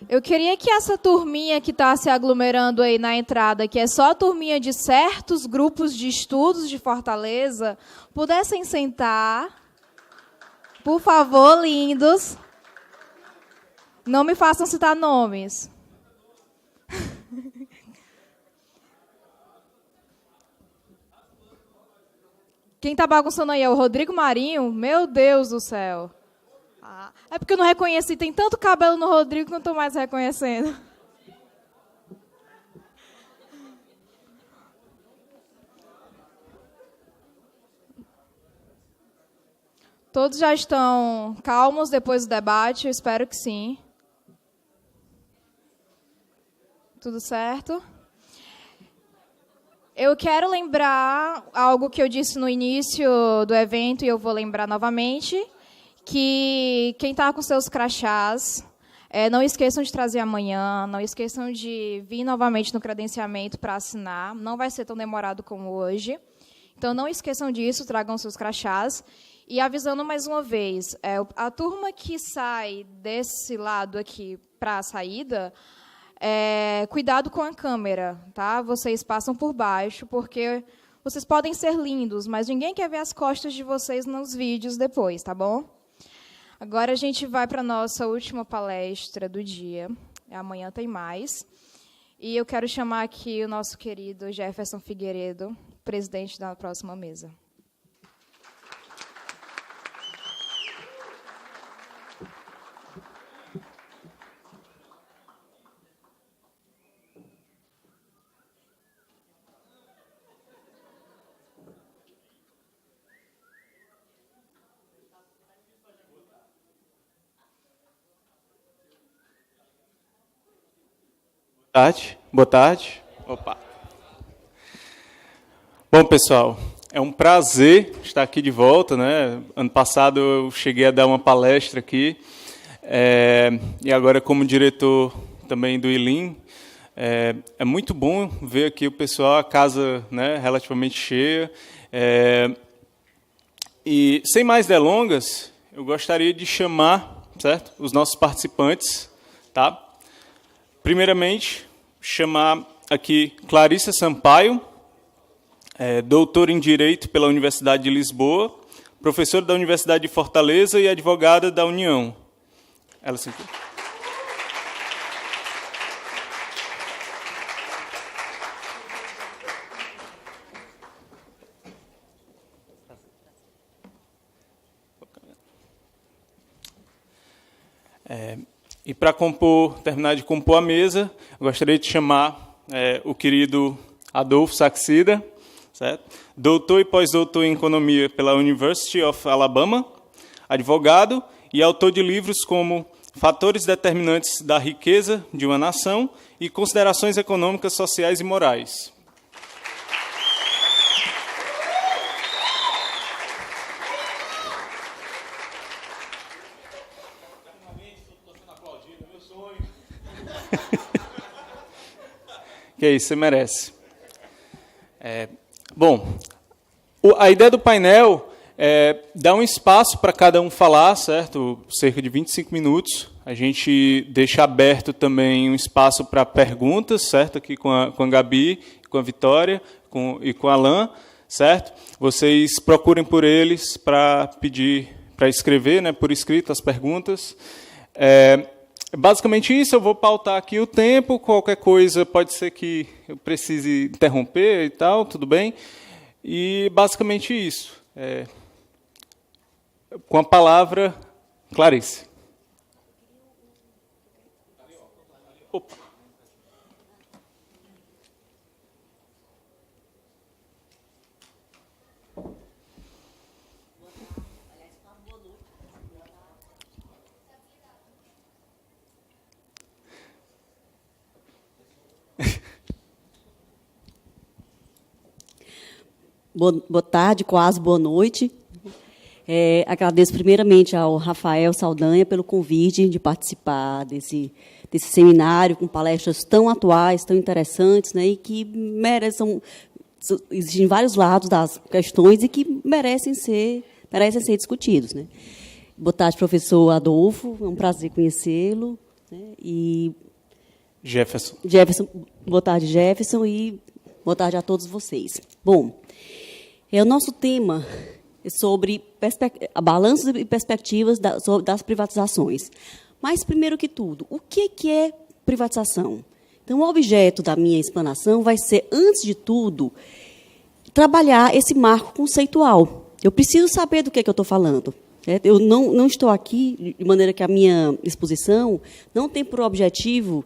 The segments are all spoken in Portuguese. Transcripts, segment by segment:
Eu queria que essa turminha que está se aglomerando aí na entrada, que é só a turminha de certos grupos de estudos de Fortaleza, pudessem sentar. Por favor, lindos. Não me façam citar nomes. Quem está bagunçando aí é o Rodrigo Marinho? Meu Deus do céu. É porque eu não reconheci. Tem tanto cabelo no Rodrigo que não estou mais reconhecendo. Todos já estão calmos depois do debate? Eu espero que sim. Tudo certo? Eu quero lembrar algo que eu disse no início do evento, e eu vou lembrar novamente, que quem está com seus crachás, não esqueçam de trazer amanhã, não esqueçam de vir novamente no credenciamento para assinar, não vai ser tão demorado como hoje. Então, não esqueçam disso, tragam seus crachás. E avisando mais uma vez, a turma que sai desse lado aqui para a saída, cuidado com a câmera, tá? Vocês passam por baixo, porque vocês podem ser lindos, mas ninguém quer ver as costas de vocês nos vídeos depois, tá bom? Agora a gente vai para a nossa última palestra do dia. Amanhã tem mais. E eu quero chamar aqui o nosso querido Jefferson Figueiredo, presidente da próxima mesa. Boa tarde. Opa. Bom, pessoal, é um prazer estar aqui de volta, né? Ano passado eu cheguei a dar uma palestra aqui, e agora como diretor também do ILIM, é muito bom ver aqui o pessoal, a casa, né, relativamente cheia. E sem mais delongas, eu gostaria de chamar, certo, os nossos participantes, tá? Primeiramente, chamar aqui Clarissa Sampaio, doutora em Direito pela Universidade de Lisboa, professora da Universidade de Fortaleza e advogada da União. Ela se encontra. E para terminar de compor a mesa, eu gostaria de chamar o querido Adolfo Saxida, certo? Doutor e pós-doutor em Economia pela University of Alabama, advogado e autor de livros como Fatores Determinantes da Riqueza de uma Nação e Considerações Econômicas, Sociais e Morais. Que é isso, você merece. Bom, a ideia do painel é dar um espaço para cada um falar, certo? Cerca de 25 minutos. A gente deixa aberto também um espaço para perguntas, certo? Aqui com a Gabi, com a Vitória e com a Alain, certo? Vocês procurem por eles para pedir, para escrever, né, por escrito as perguntas. Basicamente isso, eu vou pautar aqui o tempo, qualquer coisa pode ser que eu precise interromper e tal, tudo bem? E basicamente isso. Com a palavra, Clarice. Opa. Boa tarde, quase boa noite. Agradeço primeiramente ao Rafael Saldanha pelo convite de participar desse seminário com palestras tão atuais, tão interessantes, né, e que existem vários lados das questões e que merecem ser discutidos, né. Boa tarde, professor Adolfo, é um prazer conhecê-lo. né? E Jefferson, boa tarde, Jefferson, e boa tarde a todos vocês. Bom, o nosso tema é sobre balanços e perspectivas das privatizações. Mas, primeiro que tudo, o que é privatização? Então, o objeto da minha explanação vai ser, antes de tudo, trabalhar esse marco conceitual. Eu preciso saber do que eu estou falando. Eu não estou aqui, de maneira que a minha exposição não tem por objetivo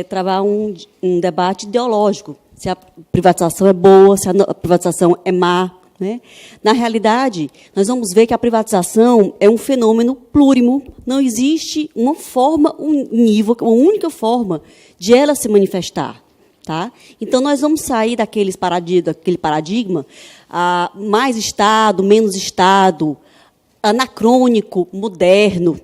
travar um debate ideológico, se a privatização é boa, se a privatização é má. Né? Na realidade, nós vamos ver que a privatização é um fenômeno plurimo, não existe uma forma unívoca, uma única forma de ela se manifestar. Tá? Então, nós vamos sair daquele paradigma mais Estado, menos Estado, anacrônico, moderno.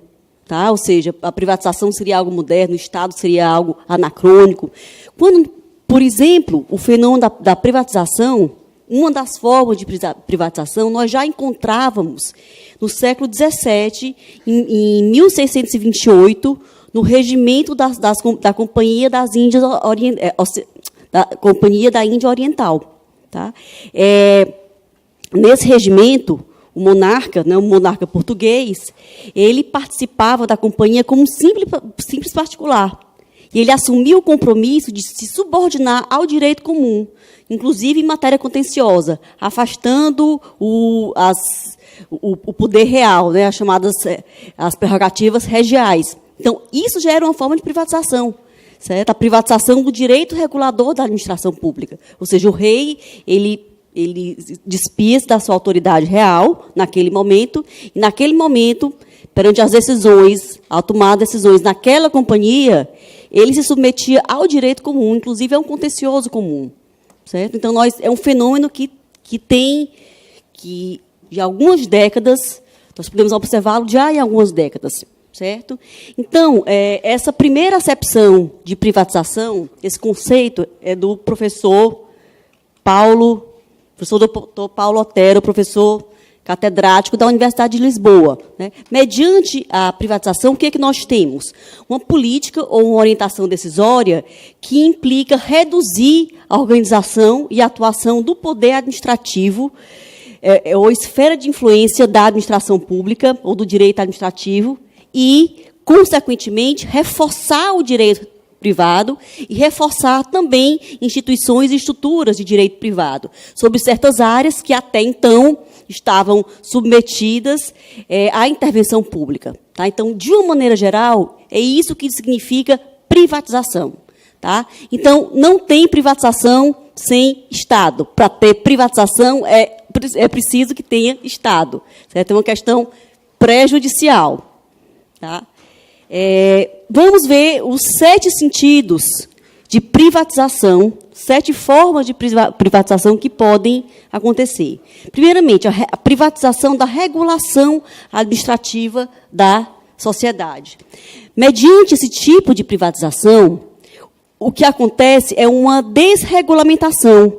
Tá? Ou seja, a privatização seria algo moderno, o Estado seria algo anacrônico. Quando, por exemplo, o fenômeno da privatização, uma das formas de privatização, nós já encontrávamos no século XVII, em 1628, no regimento da Companhia das Índias da Companhia da Índia Oriental. Tá? Nesse regimento, o monarca português, ele participava da companhia como um simples particular. E ele assumiu o compromisso de se subordinar ao direito comum, inclusive em matéria contenciosa, afastando o poder real, né, as prerrogativas regiais. Então, isso já era uma forma de privatização, certo? A privatização do direito regulador da administração pública. Ou seja, o rei, ele despia-se da sua autoridade real, naquele momento, e, naquele momento, perante as decisões, ao tomar decisões naquela companhia, ele se submetia ao direito comum, inclusive a um contencioso comum. Certo? Então, é um fenômeno que de algumas décadas, nós podemos observá-lo já em algumas décadas. Certo? Então, essa primeira acepção de privatização, esse conceito é do professor Dr. Paulo Otero, professor catedrático da Universidade de Lisboa. Né? Mediante a privatização, o que é que nós temos? Uma política ou uma orientação decisória que implica reduzir a organização e a atuação do poder administrativo ou esfera de influência da administração pública ou do direito administrativo e, consequentemente, reforçar o direito privado e reforçar também instituições e estruturas de direito privado sobre certas áreas que até então estavam submetidas à intervenção pública. Tá? Então, de uma maneira geral, é isso que significa privatização. Tá? Então, não tem privatização sem Estado. Para ter privatização, é preciso que tenha Estado. Certo? É uma questão pré-judicial. Tá? Vamos ver os 7 sentidos de privatização, 7 formas de privatização que podem acontecer. Primeiramente, a privatização da regulação administrativa da sociedade. Mediante esse tipo de privatização, o que acontece é uma desregulamentação,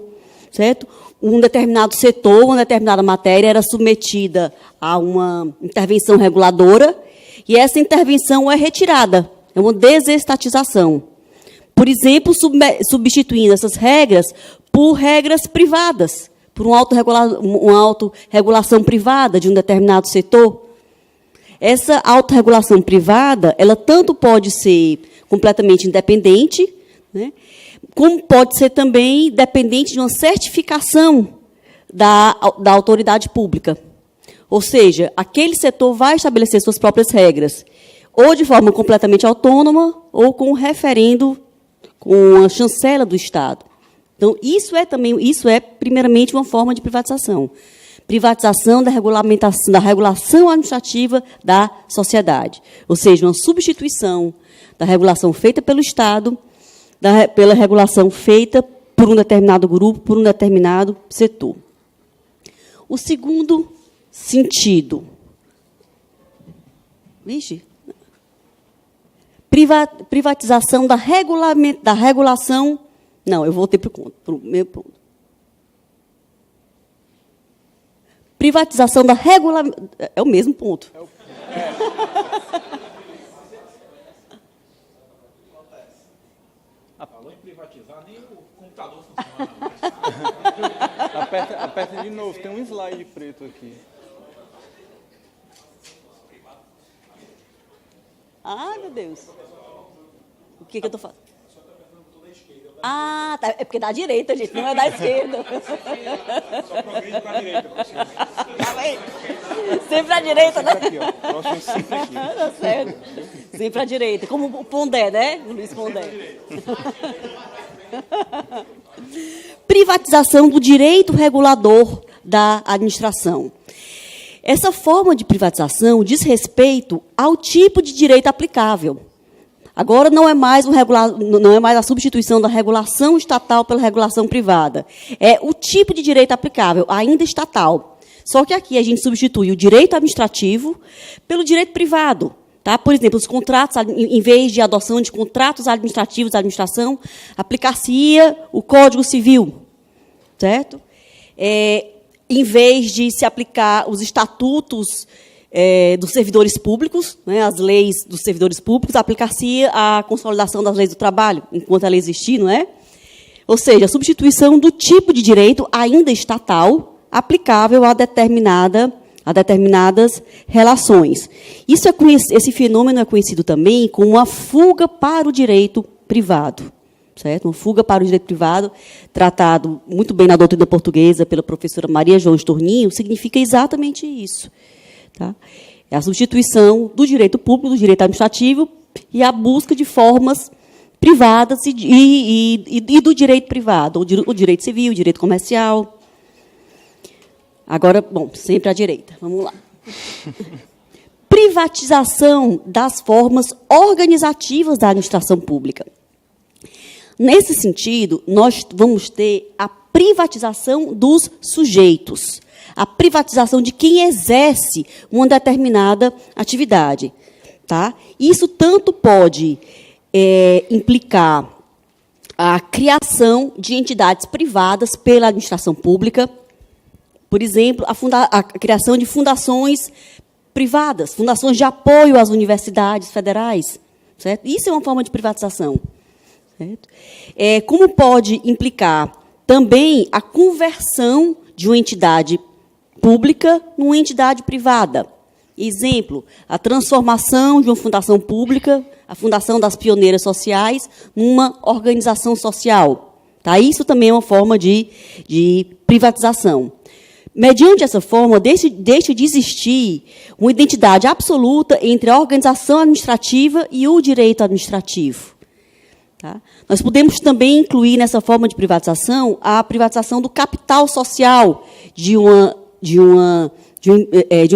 certo? Um determinado setor, uma determinada matéria era submetida a uma intervenção reguladora e essa intervenção é retirada, é uma desestatização. Por exemplo, substituindo essas regras por regras privadas, por uma autorregulação privada de um determinado setor. Essa autorregulação privada, ela tanto pode ser completamente independente, né, como pode ser também dependente de uma certificação da autoridade pública. Ou seja, aquele setor vai estabelecer suas próprias regras, ou de forma completamente autônoma, ou com um referendo, com a chancela do Estado. Então, isso é primeiramente uma forma de privatização. Privatização da regulação administrativa da sociedade. Ou seja, uma substituição da regulação feita pelo Estado pela regulação feita por um determinado grupo, por um determinado setor. O segundo sentido. Privatização da regulação. Não, eu voltei para o meu ponto. Privatização da regulamentação. É o mesmo ponto. Falou em privatizar, nem o computador funciona. Aperta de novo, tem um slide preto aqui. Ai, meu Deus. O que eu estou falando? Ah, tá. É porque é da direita, gente, não é da esquerda. Só progride para a direita. Sempre à direita, né? Aqui, ó. Próximo sempre aqui. Tá certo. Sempre à direita. Como o Pondé, né? O Luiz Pondé. Privatização do direito regulador da administração. Essa forma de privatização diz respeito ao tipo de direito aplicável. Agora não é mais a substituição da regulação estatal pela regulação privada. É o tipo de direito aplicável, ainda estatal. Só que aqui a gente substitui o direito administrativo pelo direito privado. Tá? Por exemplo, os contratos, em vez de adoção de contratos administrativos da administração, aplicar-se-ia o Código Civil. Certo? Em vez de se aplicar os estatutos dos servidores públicos, né, as leis dos servidores públicos, aplicar-se a consolidação das leis do trabalho, enquanto ela existir, não é? Ou seja, a substituição do tipo de direito ainda estatal, aplicável a determinadas relações. Esse fenômeno é conhecido também como uma fuga para o direito privado. Certo? Uma fuga para o direito privado, tratado muito bem na doutrina portuguesa pela professora Maria João Estorninho, significa exatamente isso. Tá? É a substituição do direito público, do direito administrativo, e a busca de formas privadas e do direito privado, o direito civil, o direito comercial. Agora, bom, sempre à direita. Vamos lá. Privatização das formas organizativas da administração pública. Nesse sentido, nós vamos ter a privatização dos sujeitos, a privatização de quem exerce uma determinada atividade. Tá? Isso tanto pode implicar a criação de entidades privadas pela administração pública, por exemplo, a criação de fundações privadas, fundações de apoio às universidades federais. Certo? Isso é uma forma de privatização. Certo? Como pode implicar também a conversão de uma entidade pública numa entidade privada. Exemplo, a transformação de uma fundação pública, a Fundação das Pioneiras Sociais, numa organização social. Tá? Isso também é uma forma de privatização. Mediante essa forma, deixa de existir uma identidade absoluta entre a organização administrativa e o direito administrativo. Tá? Nós podemos também incluir nessa forma de privatização a privatização do capital social de uma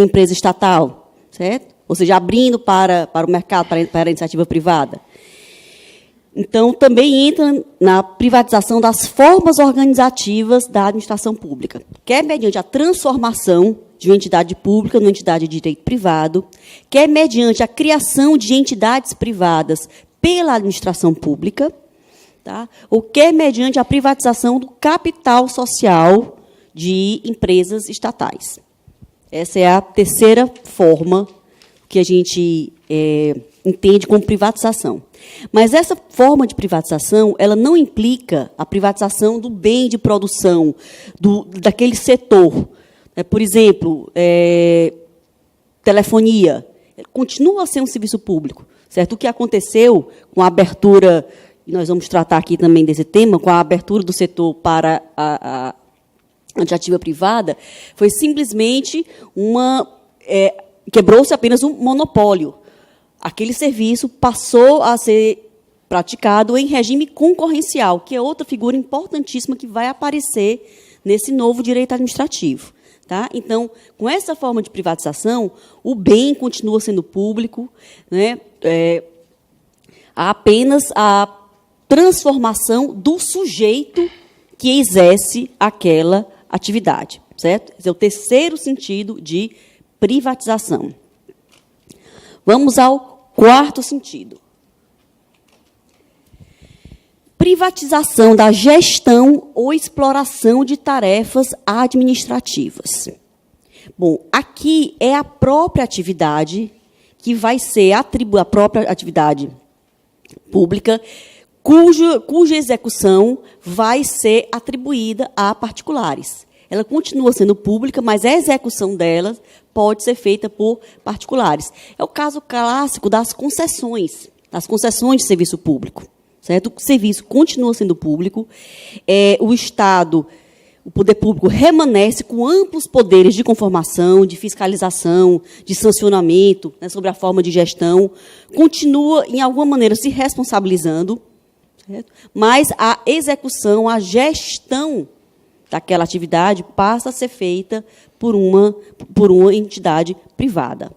empresa estatal, certo? Ou seja, abrindo para o mercado, para a iniciativa privada. Então, também entra na privatização das formas organizativas da administração pública, quer mediante a transformação de uma entidade pública numa entidade de direito privado, quer mediante a criação de entidades privadas pela administração pública, tá? Ou quer mediante a privatização do capital social de empresas estatais. Essa é a terceira forma que a gente entende como privatização. Mas essa forma de privatização, ela não implica a privatização do bem de produção daquele setor. Por exemplo, telefonia. Continua a ser um serviço público. Certo? O que aconteceu com a abertura, e nós vamos tratar aqui também desse tema, com a abertura do setor para a iniciativa privada, foi simplesmente quebrou-se apenas um monopólio. Aquele serviço passou a ser praticado em regime concorrencial, que é outra figura importantíssima que vai aparecer nesse novo direito administrativo. Tá? Então, com essa forma de privatização, o bem continua sendo público, né? Há apenas a transformação do sujeito que exerce aquela atividade. Certo? Esse é o terceiro sentido de privatização. Vamos ao quarto sentido. Privatização da gestão ou exploração de tarefas administrativas. Bom, aqui é a própria atividade que vai ser atribuída, a própria atividade pública, cuja execução vai ser atribuída a particulares. Ela continua sendo pública, mas a execução dela pode ser feita por particulares. É o caso clássico das concessões de serviço público. Certo? O serviço continua sendo público, o Estado, o poder público, remanesce com amplos poderes de conformação, de fiscalização, de sancionamento, né, sobre a forma de gestão, continua, em alguma maneira, se responsabilizando, certo? Mas a execução, a gestão daquela atividade passa a ser feita por uma entidade privada.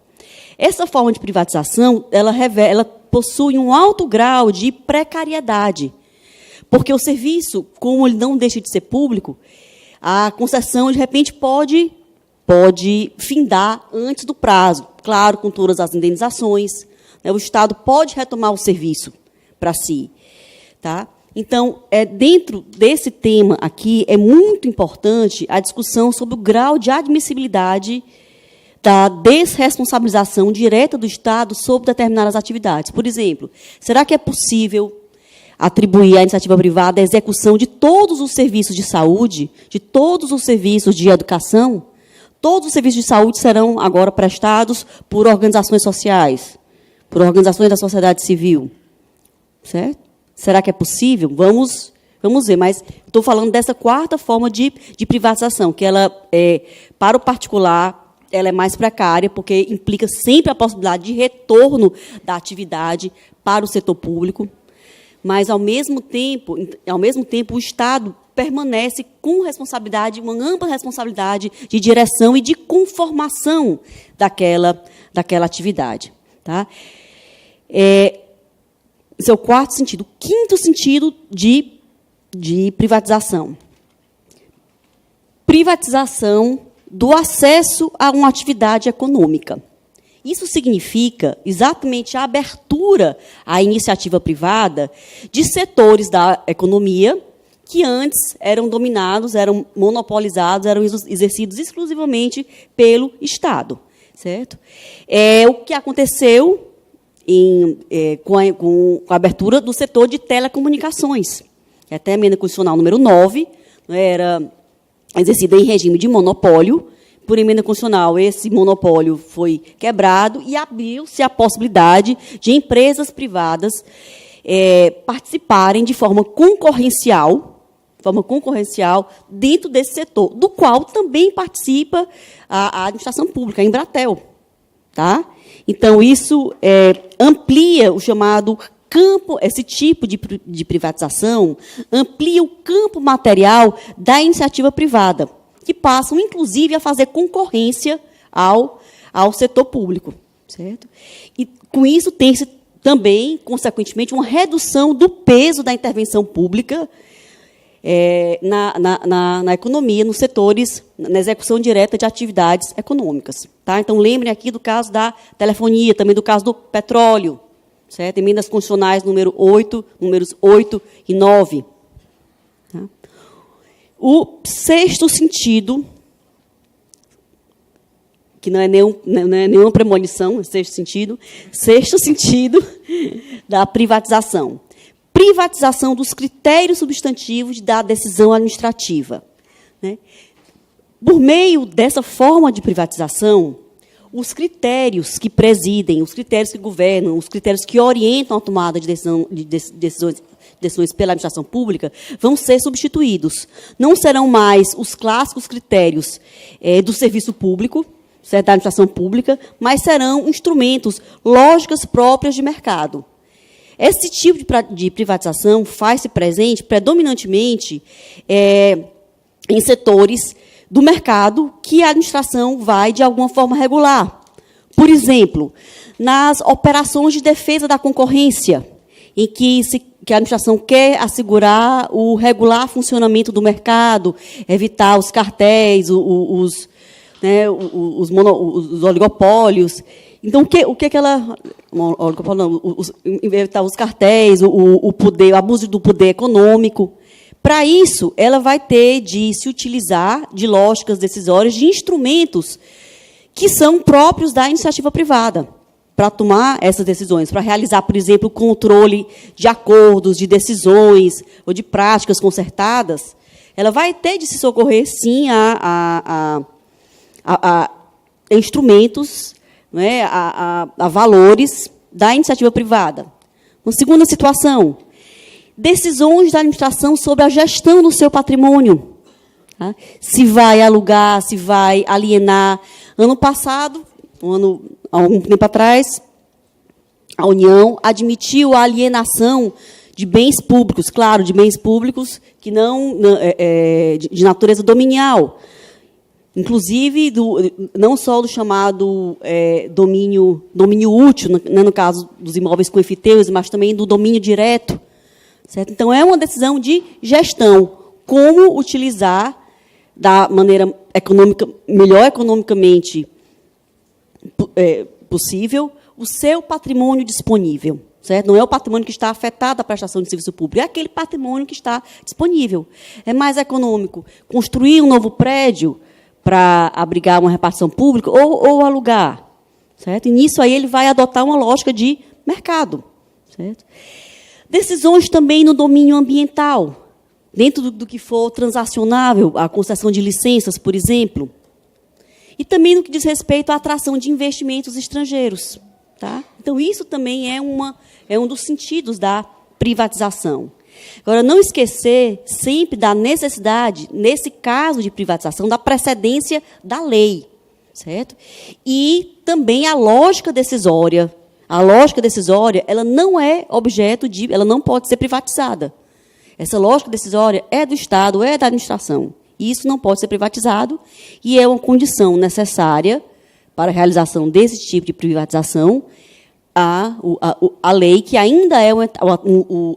Essa forma de privatização, ela possui um alto grau de precariedade, porque o serviço, como ele não deixa de ser público, a concessão, de repente, pode findar antes do prazo, claro, com todas as indenizações, né, o Estado pode retomar o serviço para si. Tá? Então, dentro desse tema aqui, é muito importante a discussão sobre o grau de admissibilidade da desresponsabilização direta do Estado sobre determinadas atividades. Por exemplo, será que é possível atribuir à iniciativa privada a execução de todos os serviços de saúde, de todos os serviços de educação? Todos os serviços de saúde serão agora prestados por organizações sociais, por organizações da sociedade civil. Certo? Será que é possível? Vamos ver, mas estou falando dessa quarta forma de privatização, que ela, para o particular, ela é mais precária, porque implica sempre a possibilidade de retorno da atividade para o setor público, mas, ao mesmo tempo, o Estado permanece com responsabilidade, uma ampla responsabilidade de direção e de conformação daquela atividade. Tá? Esse é o quarto sentido. O quinto sentido de privatização. Privatização do acesso a uma atividade econômica. Isso significa exatamente a abertura à iniciativa privada de setores da economia que antes eram dominados, eram monopolizados, eram exercidos exclusivamente pelo Estado. Certo? O que aconteceu com a abertura do setor de telecomunicações. Até a emenda constitucional número 9 era exercida em regime de monopólio. Por emenda constitucional, esse monopólio foi quebrado e abriu-se a possibilidade de empresas privadas participarem de forma concorrencial dentro desse setor, do qual também participa a administração pública, a Embratel. Tá? Então, isso amplia o chamado campo, esse tipo de privatização, amplia o campo material da iniciativa privada, que passam, inclusive, a fazer concorrência ao setor público. Certo? E, com isso, tem-se também, consequentemente, uma redução do peso da intervenção pública na economia, nos setores, na execução direta de atividades econômicas. Tá? Então, lembrem aqui do caso da telefonia, também do caso do petróleo, certo? Emendas constitucionais números 8 e 9. Tá? O sexto sentido, que não é nenhuma premonição, sexto sentido da privatização. Privatização dos critérios substantivos da decisão administrativa. Né? Por meio dessa forma de privatização, os critérios que presidem, os critérios que governam, os critérios que orientam a tomada de decisões pela administração pública vão ser substituídos. Não serão mais os clássicos critérios do serviço público, certo, da administração pública, mas serão instrumentos, lógicas próprias de mercado. Esse tipo de privatização faz-se presente predominantemente em setores do mercado que a administração vai, de alguma forma, regular. Por exemplo, nas operações de defesa da concorrência, em que a administração quer assegurar o regular funcionamento do mercado, evitar os cartéis, os oligopólios. Então, o que ela... evitar os cartéis, o poder, o abuso do poder econômico. Para isso, ela vai ter de se utilizar de lógicas decisórias, de instrumentos que são próprios da iniciativa privada. para tomar essas decisões, para realizar, por exemplo, o controle de acordos, de decisões ou de práticas concertadas, ela vai ter de se socorrer, sim, a instrumentos, né, a valores da iniciativa privada. Uma segunda situação, decisões da administração sobre a gestão do seu patrimônio. Tá? Se vai alugar, se vai alienar. Ano passado, há algum tempo atrás, a União admitiu a alienação de bens públicos, claro, de bens públicos que não de natureza dominial, inclusive não só do chamado domínio útil, no caso dos imóveis com efiteuses, mas também do domínio direto. Certo? Então, é uma decisão de gestão, como utilizar da maneira melhor economicamente possível o seu patrimônio disponível. Certo? Não é o patrimônio que está afetado à prestação de serviço público, é aquele patrimônio que está disponível. É mais econômico construir um novo prédio para abrigar uma repartição pública ou alugar. Certo? E nisso aí ele vai adotar uma lógica de mercado. Certo? Decisões também no domínio ambiental, dentro do que for transacionável, a concessão de licenças, por exemplo. E também no que diz respeito à atração de investimentos estrangeiros. Tá? Então, isso também é um dos sentidos da privatização. Agora, não esquecer sempre da necessidade, nesse caso de privatização, da precedência da lei. Certo? E também a lógica decisória. A lógica decisória, ela não é objeto de... Ela não pode ser privatizada. Essa lógica decisória é do Estado, é da administração. E isso não pode ser privatizado e é uma condição necessária para a realização desse tipo de privatização, a lei, que ainda é o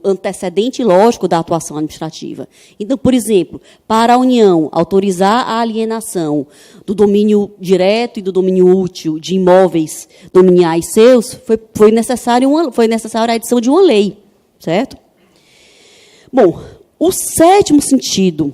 antecedente lógico da atuação administrativa. Então, por exemplo, para a União autorizar a alienação do domínio direto e do domínio útil de imóveis dominiais seus, foi necessária a edição de uma lei. Certo? Bom, o sétimo sentido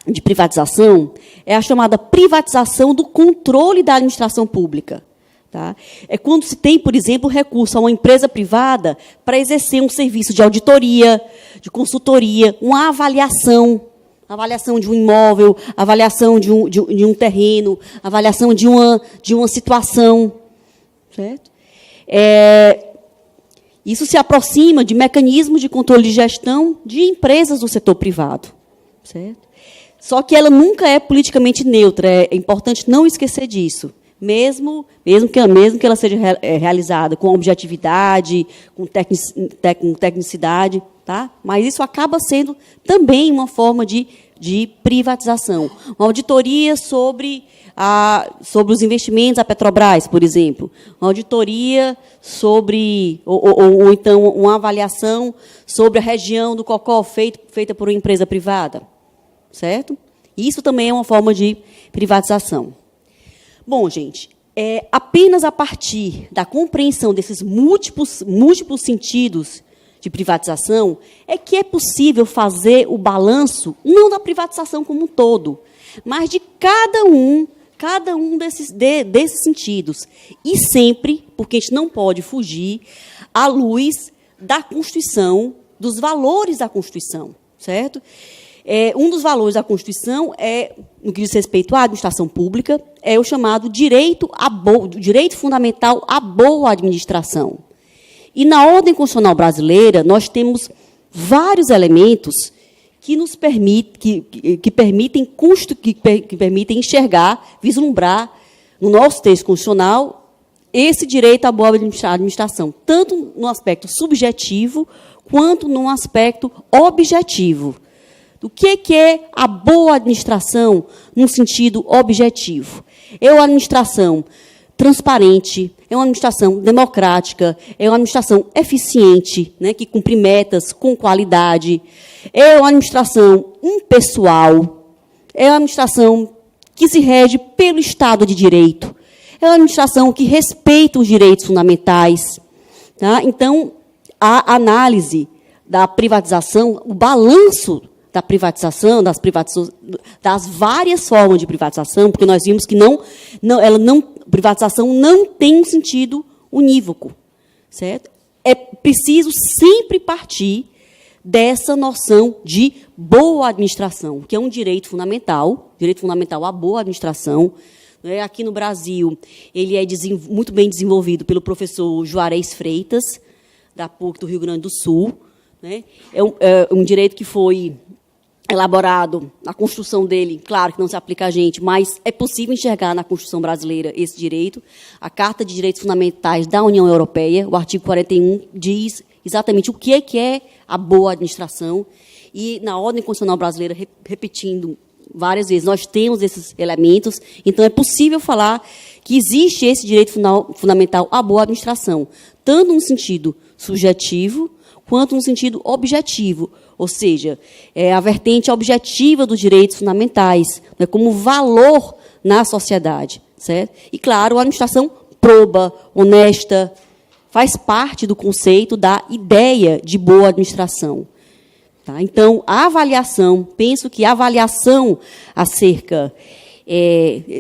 de privatização é a chamada privatização do controle da administração pública. Tá? É quando se tem, por exemplo, recurso a uma empresa privada para exercer um serviço de auditoria, de consultoria, uma avaliação de um imóvel, avaliação de um terreno, avaliação de uma situação. Certo? Isso se aproxima de mecanismos de controle de gestão de empresas do setor privado. Certo? Só que ela nunca é politicamente neutra, é importante não esquecer disso. Mesmo que ela seja realizada com objetividade, com tecnicidade, tá? Mas isso acaba sendo também uma forma de privatização. Uma auditoria sobre os investimentos da Petrobras, por exemplo. Uma auditoria sobre, ou então uma avaliação sobre a região do Cocó feita por uma empresa privada. Certo? Isso também é uma forma de privatização. Bom, gente, apenas a partir da compreensão desses múltiplos sentidos de privatização é que é possível fazer o balanço, não da privatização como um todo, mas de cada um desses sentidos. E sempre, porque a gente não pode fugir, à luz da Constituição, dos valores da Constituição. Certo? Um dos valores da Constituição no que diz respeito à administração pública, é o chamado direito fundamental à boa administração. E na ordem constitucional brasileira, nós temos vários elementos que nos permitem enxergar, vislumbrar, no nosso texto constitucional, esse direito à boa administração, tanto no aspecto subjetivo, quanto no aspecto objetivo. O que é a boa administração num sentido objetivo? É uma administração transparente, é uma administração democrática, é uma administração eficiente, né, que cumpre metas com qualidade, é uma administração impessoal, é uma administração que se rege pelo Estado de Direito, é uma administração que respeita os direitos fundamentais. Tá? Então, a análise da privatização, o balanço da privatização, das várias formas de privatização, porque nós vimos que privatização não tem um sentido unívoco, certo? É preciso sempre partir dessa noção de boa administração, que é um direito fundamental à boa administração. Aqui no Brasil, ele é muito bem desenvolvido pelo professor Juarez Freitas, da PUC do Rio Grande do Sul. É um direito que foi elaborado, a construção dele, claro que não se aplica a gente, mas é possível enxergar na Constituição brasileira esse direito. A Carta de Direitos Fundamentais da União Europeia, o artigo 41, diz exatamente o que é a boa administração. E, na ordem constitucional brasileira, repetindo várias vezes, nós temos esses elementos, então é possível falar que existe esse direito fundamental à boa administração, tanto no sentido subjetivo, quanto no sentido objetivo, ou seja, a vertente objetiva dos direitos fundamentais, como valor na sociedade. Certo? E, claro, a administração proba, honesta, faz parte do conceito da ideia de boa administração. Tá? Então, a avaliação, penso que a avaliação acerca,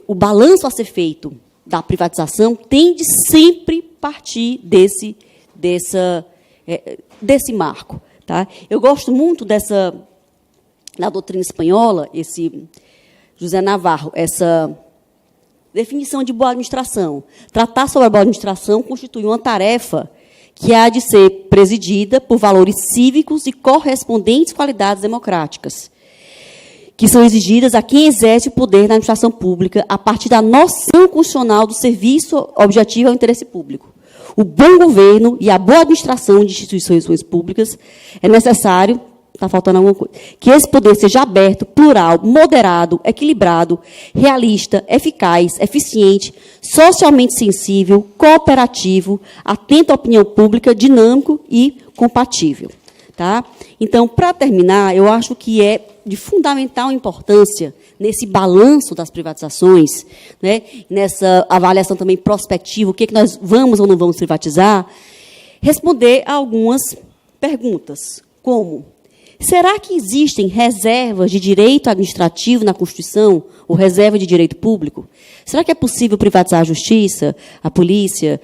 o balanço a ser feito da privatização tem de sempre partir desse marco. Tá? Eu gosto muito da doutrina espanhola, esse José Navarro, essa definição de boa administração. Tratar sobre a boa administração constitui uma tarefa que há de ser presidida por valores cívicos e correspondentes qualidades democráticas, que são exigidas a quem exerce o poder na administração pública a partir da noção constitucional do serviço objetivo ao interesse público. O bom governo e a boa administração de instituições públicas é necessário, está faltando alguma coisa, que esse poder seja aberto, plural, moderado, equilibrado, realista, eficaz, eficiente, socialmente sensível, cooperativo, atento à opinião pública, dinâmico e compatível. Tá? Então, para terminar, eu acho que é de fundamental importância, nesse balanço das privatizações, nessa avaliação também prospectiva, o que nós vamos ou não vamos privatizar, responder a algumas perguntas, como: será que existem reservas de direito administrativo na Constituição, ou reserva de direito público? Será que é possível privatizar a justiça, a polícia,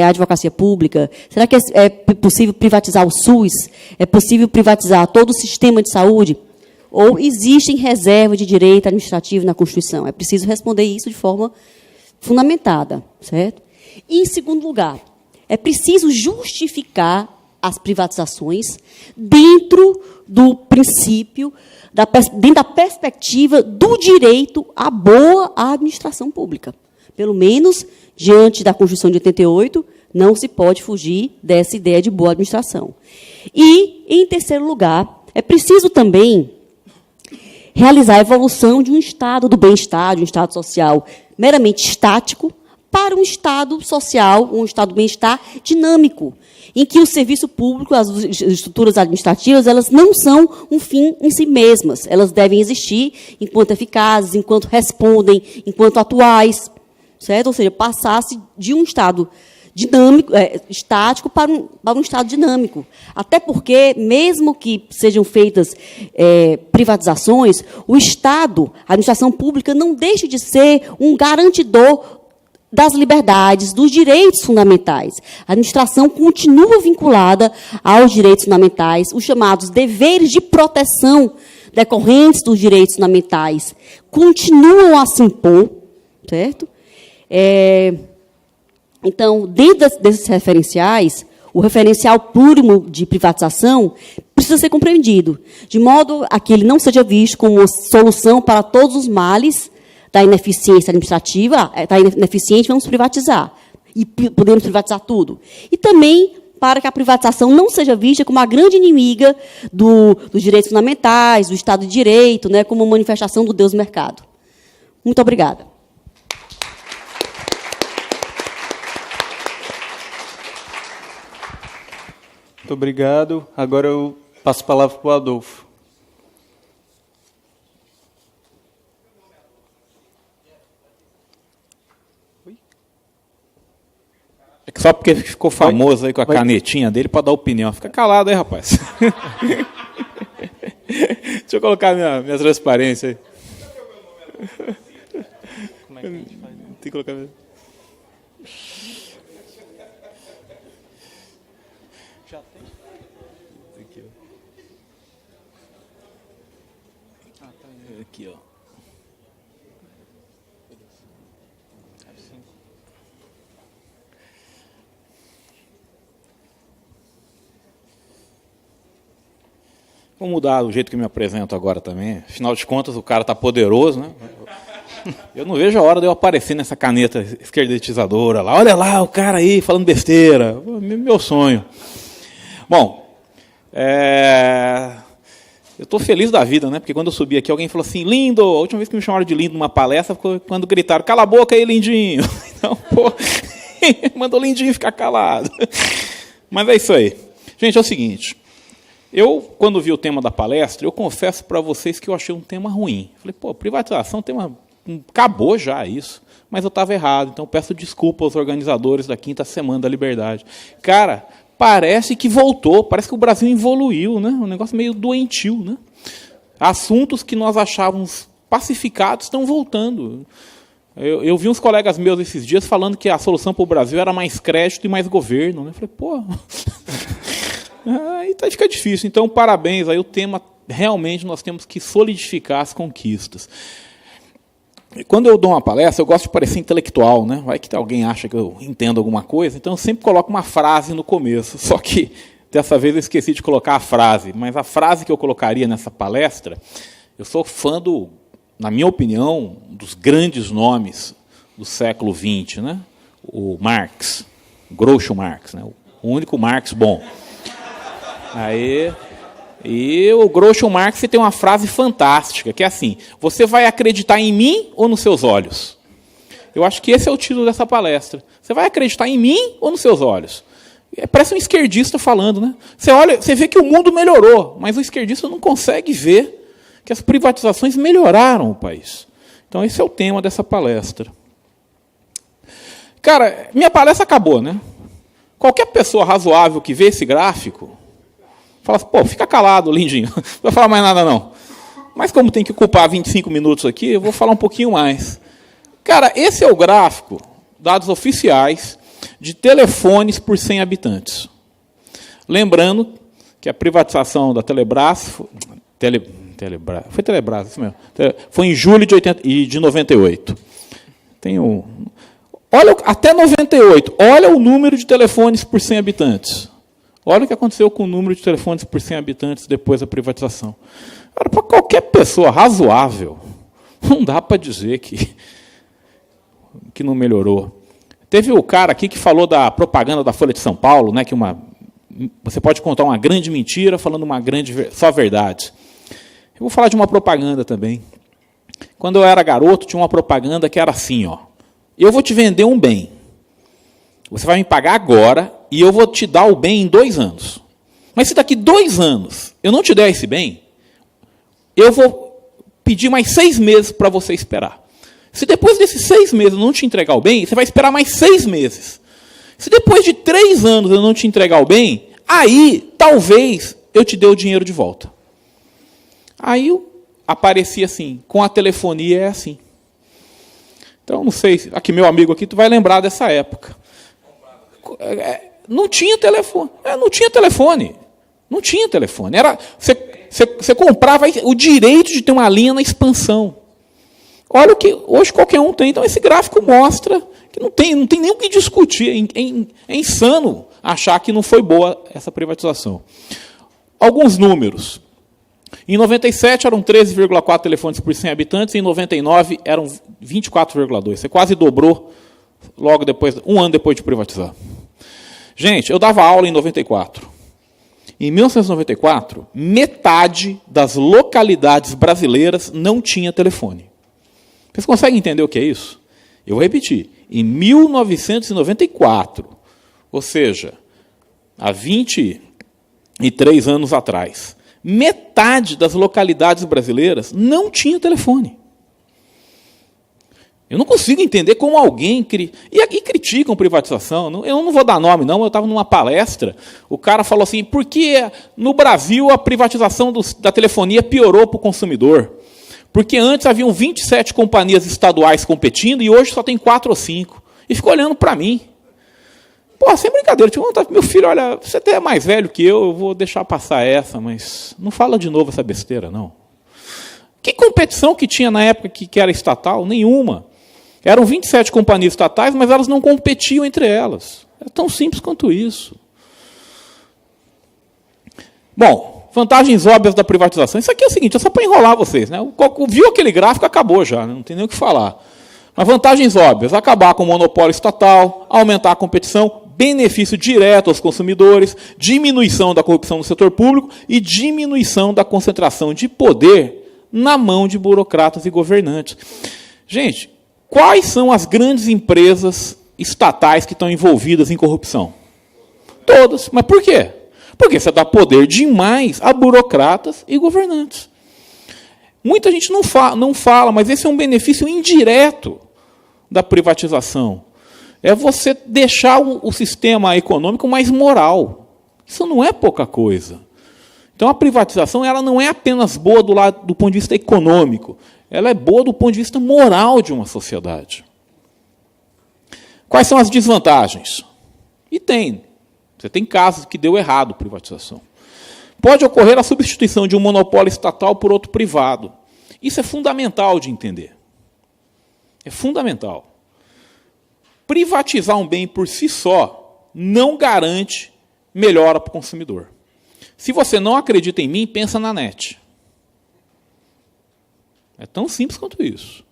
a advocacia pública? Será que é possível privatizar o SUS? É possível privatizar todo o sistema de saúde? Ou existem reservas de direito administrativo na Constituição? É preciso responder isso de forma fundamentada. Certo? E, em segundo lugar, é preciso justificar as privatizações dentro do princípio, dentro da perspectiva do direito à boa administração pública. Pelo menos, diante da Constituição de 88, não se pode fugir dessa ideia de boa administração. E, em terceiro lugar, é preciso também realizar a evolução de um estado do bem-estar, de um estado social meramente estático, para um estado social, um estado do bem-estar dinâmico, em que o serviço público, as estruturas administrativas, elas não são um fim em si mesmas. Elas devem existir enquanto eficazes, enquanto respondem, enquanto atuais. Certo? Ou seja, passasse de um estado dinâmico, estático para um estado dinâmico. Até porque, mesmo que sejam feitas privatizações, o Estado, a administração pública, não deixa de ser um garantidor das liberdades, dos direitos fundamentais. A administração continua vinculada aos direitos fundamentais, os chamados deveres de proteção decorrentes dos direitos fundamentais continuam a se impor, certo? Então, dentro desses referenciais, o referencial plurimo de privatização precisa ser compreendido, de modo a que ele não seja visto como uma solução para todos os males da ineficiência administrativa. Está ineficiente, vamos privatizar. E podemos privatizar tudo. E também para que a privatização não seja vista como a grande inimiga dos direitos fundamentais, do Estado de Direito, como uma manifestação do Deus mercado. Muito obrigada. Muito obrigado. Agora eu passo a palavra para o Adolfo. É que só porque ficou famoso aí com a canetinha dele para dar opinião. Fica calado aí, rapaz. Deixa eu colocar minha transparência aí. Como é que a gente faz? Tem que colocar... Aqui, ó. Vou mudar o jeito que eu me apresento agora também. Afinal de contas, o cara está poderoso, né? Eu não vejo a hora de eu aparecer nessa caneta esquerdetizadora lá. Olha lá, o cara aí falando besteira. Meu sonho. Bom, eu estou feliz da vida, né? Porque quando eu subi aqui, alguém falou assim, lindo. A última vez que me chamaram de lindo numa palestra foi quando gritaram, cala a boca aí, lindinho. Então, pô, mandou o lindinho ficar calado. Mas é isso aí. Gente, é o seguinte. Eu, quando vi o tema da palestra, eu confesso para vocês que eu achei um tema ruim. Falei, pô, privatização, tema... acabou já isso. Mas eu estava errado, então peço desculpa aos organizadores da 5ª Semana da Liberdade. Cara, parece que voltou, parece que o Brasil evoluiu, né? Um negócio meio doentio, né? Assuntos que nós achávamos pacificados estão voltando. Eu vi uns colegas meus esses dias falando que a solução para o Brasil era mais crédito e mais governo. Né? Eu falei, pô... Aí fica difícil. Então, parabéns. Aí o tema, realmente, nós temos que solidificar as conquistas. Quando eu dou uma palestra, eu gosto de parecer intelectual, né? Vai que alguém acha que eu entendo alguma coisa, então eu sempre coloco uma frase no começo. Só que, dessa vez, eu esqueci de colocar a frase. Mas a frase que eu colocaria nessa palestra, eu sou fã na minha opinião, dos grandes nomes do século XX, né? O Marx, Groucho Marx, né? O único Marx bom. E o Groucho Marx tem uma frase fantástica, que é assim, você vai acreditar em mim ou nos seus olhos? Eu acho que esse é o título dessa palestra. Você vai acreditar em mim ou nos seus olhos? Parece um esquerdista falando, né? Você vê que o mundo melhorou, mas o esquerdista não consegue ver que as privatizações melhoraram o país. Então esse é o tema dessa palestra. Cara, minha palestra acabou, né? Qualquer pessoa razoável que vê esse gráfico fala assim, pô, fica calado, lindinho, não vai falar mais nada não. Mas como tem que ocupar 25 minutos aqui, eu vou falar um pouquinho mais. Cara, esse é o gráfico, dados oficiais, de telefones por 100 habitantes. Lembrando que a privatização da Telebrás, foi Telebrás, isso mesmo, foi em julho de 98. Olha, até 98, olha o número de telefones por 100 habitantes. Olha o que aconteceu com o número de telefones por 100 habitantes depois da privatização. Para qualquer pessoa razoável, não dá para dizer que não melhorou. Teve o cara aqui que falou da propaganda da Folha de São Paulo, né, que você pode contar uma grande mentira falando uma só verdade. Eu vou falar de uma propaganda também. Quando eu era garoto, tinha uma propaganda que era assim, ó. Eu vou te vender um bem. Você vai me pagar agora e eu vou te dar o bem em 2 anos. Mas se daqui 2 anos eu não te der esse bem, eu vou pedir mais 6 meses para você esperar. Se depois desses 6 meses eu não te entregar o bem, você vai esperar mais 6 meses. Se depois de 3 anos eu não te entregar o bem, aí talvez eu te dê o dinheiro de volta. Aí aparecia assim, com a telefonia é assim. Então, não sei, aqui meu amigo aqui, tu vai lembrar dessa época. Não tinha telefone. Não tinha telefone. Você comprava o direito de ter uma linha na expansão. Olha o que hoje qualquer um tem. Então, esse gráfico mostra que não tem nem o que discutir. É insano achar que não foi boa essa privatização. Alguns números. Em 97 eram 13,4 telefones por 100 habitantes, em 99 eram 24,2. Você quase dobrou logo depois, 1 ano depois de privatizar. Gente, eu dava aula em 94. Em 1994, metade das localidades brasileiras não tinha telefone. Vocês conseguem entender o que é isso? Eu vou repetir. Em 1994, ou seja, há 23 anos atrás, metade das localidades brasileiras não tinha telefone. Eu não consigo entender como alguém... E aqui criticam privatização. Eu não vou dar nome, não. Eu estava numa palestra, o cara falou assim, por que no Brasil a privatização da telefonia piorou para o consumidor? Porque antes haviam 27 companhias estaduais competindo e hoje só tem 4 ou 5. E ficou olhando para mim. Pô, sem brincadeira, eu tinha vontade, meu filho, olha, você até é mais velho que eu vou deixar passar essa, mas não fala de novo essa besteira, não. Que competição que tinha na época que era estatal? Nenhuma. Eram 27 companhias estatais, mas elas não competiam entre elas. É tão simples quanto isso. Bom, vantagens óbvias da privatização. Isso aqui é o seguinte, é só para enrolar vocês, né? Viu aquele gráfico, acabou já, não tem nem o que falar. Mas vantagens óbvias, acabar com o monopólio estatal, aumentar a competição, benefício direto aos consumidores, diminuição da corrupção no setor público e diminuição da concentração de poder na mão de burocratas e governantes. Gente, quais são as grandes empresas estatais que estão envolvidas em corrupção? Todas. Mas por quê? Porque você dá poder demais a burocratas e governantes. Muita gente não fala, mas esse é um benefício indireto da privatização. É você deixar o sistema econômico mais moral. Isso não é pouca coisa. Então, a privatização ela não é apenas boa do ponto de vista econômico, ela é boa do ponto de vista moral de uma sociedade. Quais são as desvantagens? E tem. Você tem casos que deu errado a privatização. Pode ocorrer a substituição de um monopólio estatal por outro privado. Isso é fundamental de entender. É fundamental. Privatizar um bem por si só não garante melhora para o consumidor. Se você não acredita em mim, pensa na NET. É tão simples quanto isso.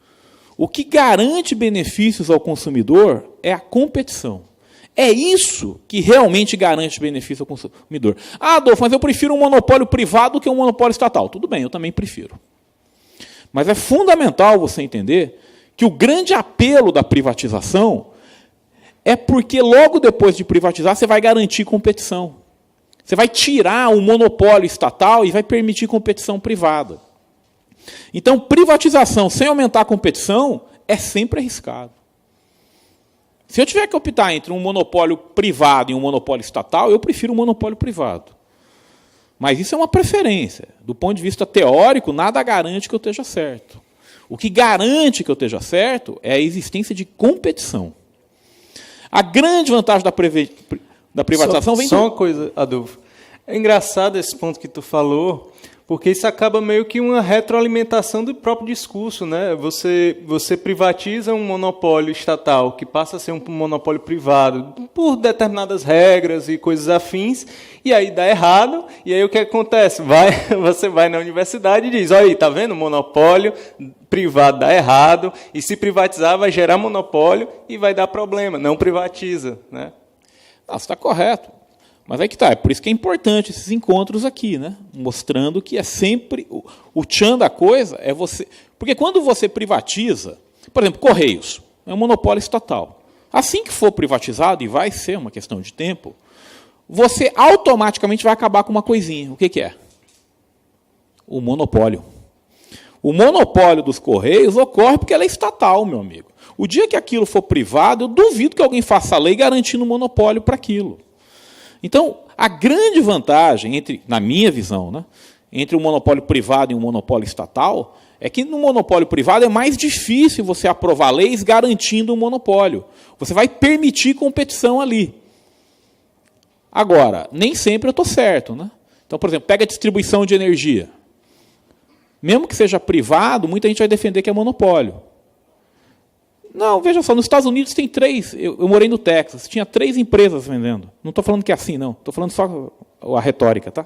O que garante benefícios ao consumidor é a competição. É isso que realmente garante benefício ao consumidor. Ah, Adolfo, mas eu prefiro um monopólio privado do que um monopólio estatal. Tudo bem, eu também prefiro. Mas é fundamental você entender que o grande apelo da privatização é porque logo depois de privatizar você vai garantir competição. Você vai tirar o monopólio estatal e vai permitir competição privada. Então, privatização sem aumentar a competição é sempre arriscado. Se eu tiver que optar entre um monopólio privado e um monopólio estatal, eu prefiro um monopólio privado. Mas isso é uma preferência. Do ponto de vista teórico, nada garante que eu esteja certo. O que garante que eu esteja certo é a existência de competição. A grande vantagem da privatização vem... Só uma coisa, Adolfo. É engraçado esse ponto que tu falou, porque isso acaba meio que uma retroalimentação do próprio discurso, né? Você privatiza um monopólio estatal que passa a ser um monopólio privado por determinadas regras e coisas afins, e aí dá errado, e aí o que acontece? Você vai na universidade e diz, olha aí, tá vendo? Monopólio privado dá errado, e se privatizar vai gerar monopólio e vai dar problema. Não privatiza, né? Não, você está correto. Mas aí que está, é por isso que é importante esses encontros aqui, né? Mostrando que é sempre... O tchan da coisa é você... Porque quando você privatiza, por exemplo, Correios, é um monopólio estatal. Assim que for privatizado, e vai ser uma questão de tempo, você automaticamente vai acabar com uma coisinha. O que é? O monopólio. O monopólio dos Correios ocorre porque ela é estatal, meu amigo. O dia que aquilo for privado, eu duvido que alguém faça a lei garantindo monopólio para aquilo. Então, a grande vantagem, na minha visão, né, entre um monopólio privado e um monopólio estatal, é que no monopólio privado é mais difícil você aprovar leis garantindo um monopólio. Você vai permitir competição ali. Agora, nem sempre eu estou certo. Né? Então, por exemplo, pega a distribuição de energia. Mesmo que seja privado, muita gente vai defender que é monopólio. Não, veja só, nos Estados Unidos tem 3, eu morei no Texas, tinha 3 empresas vendendo. Não estou falando que é assim, não. Estou falando só a retórica, tá?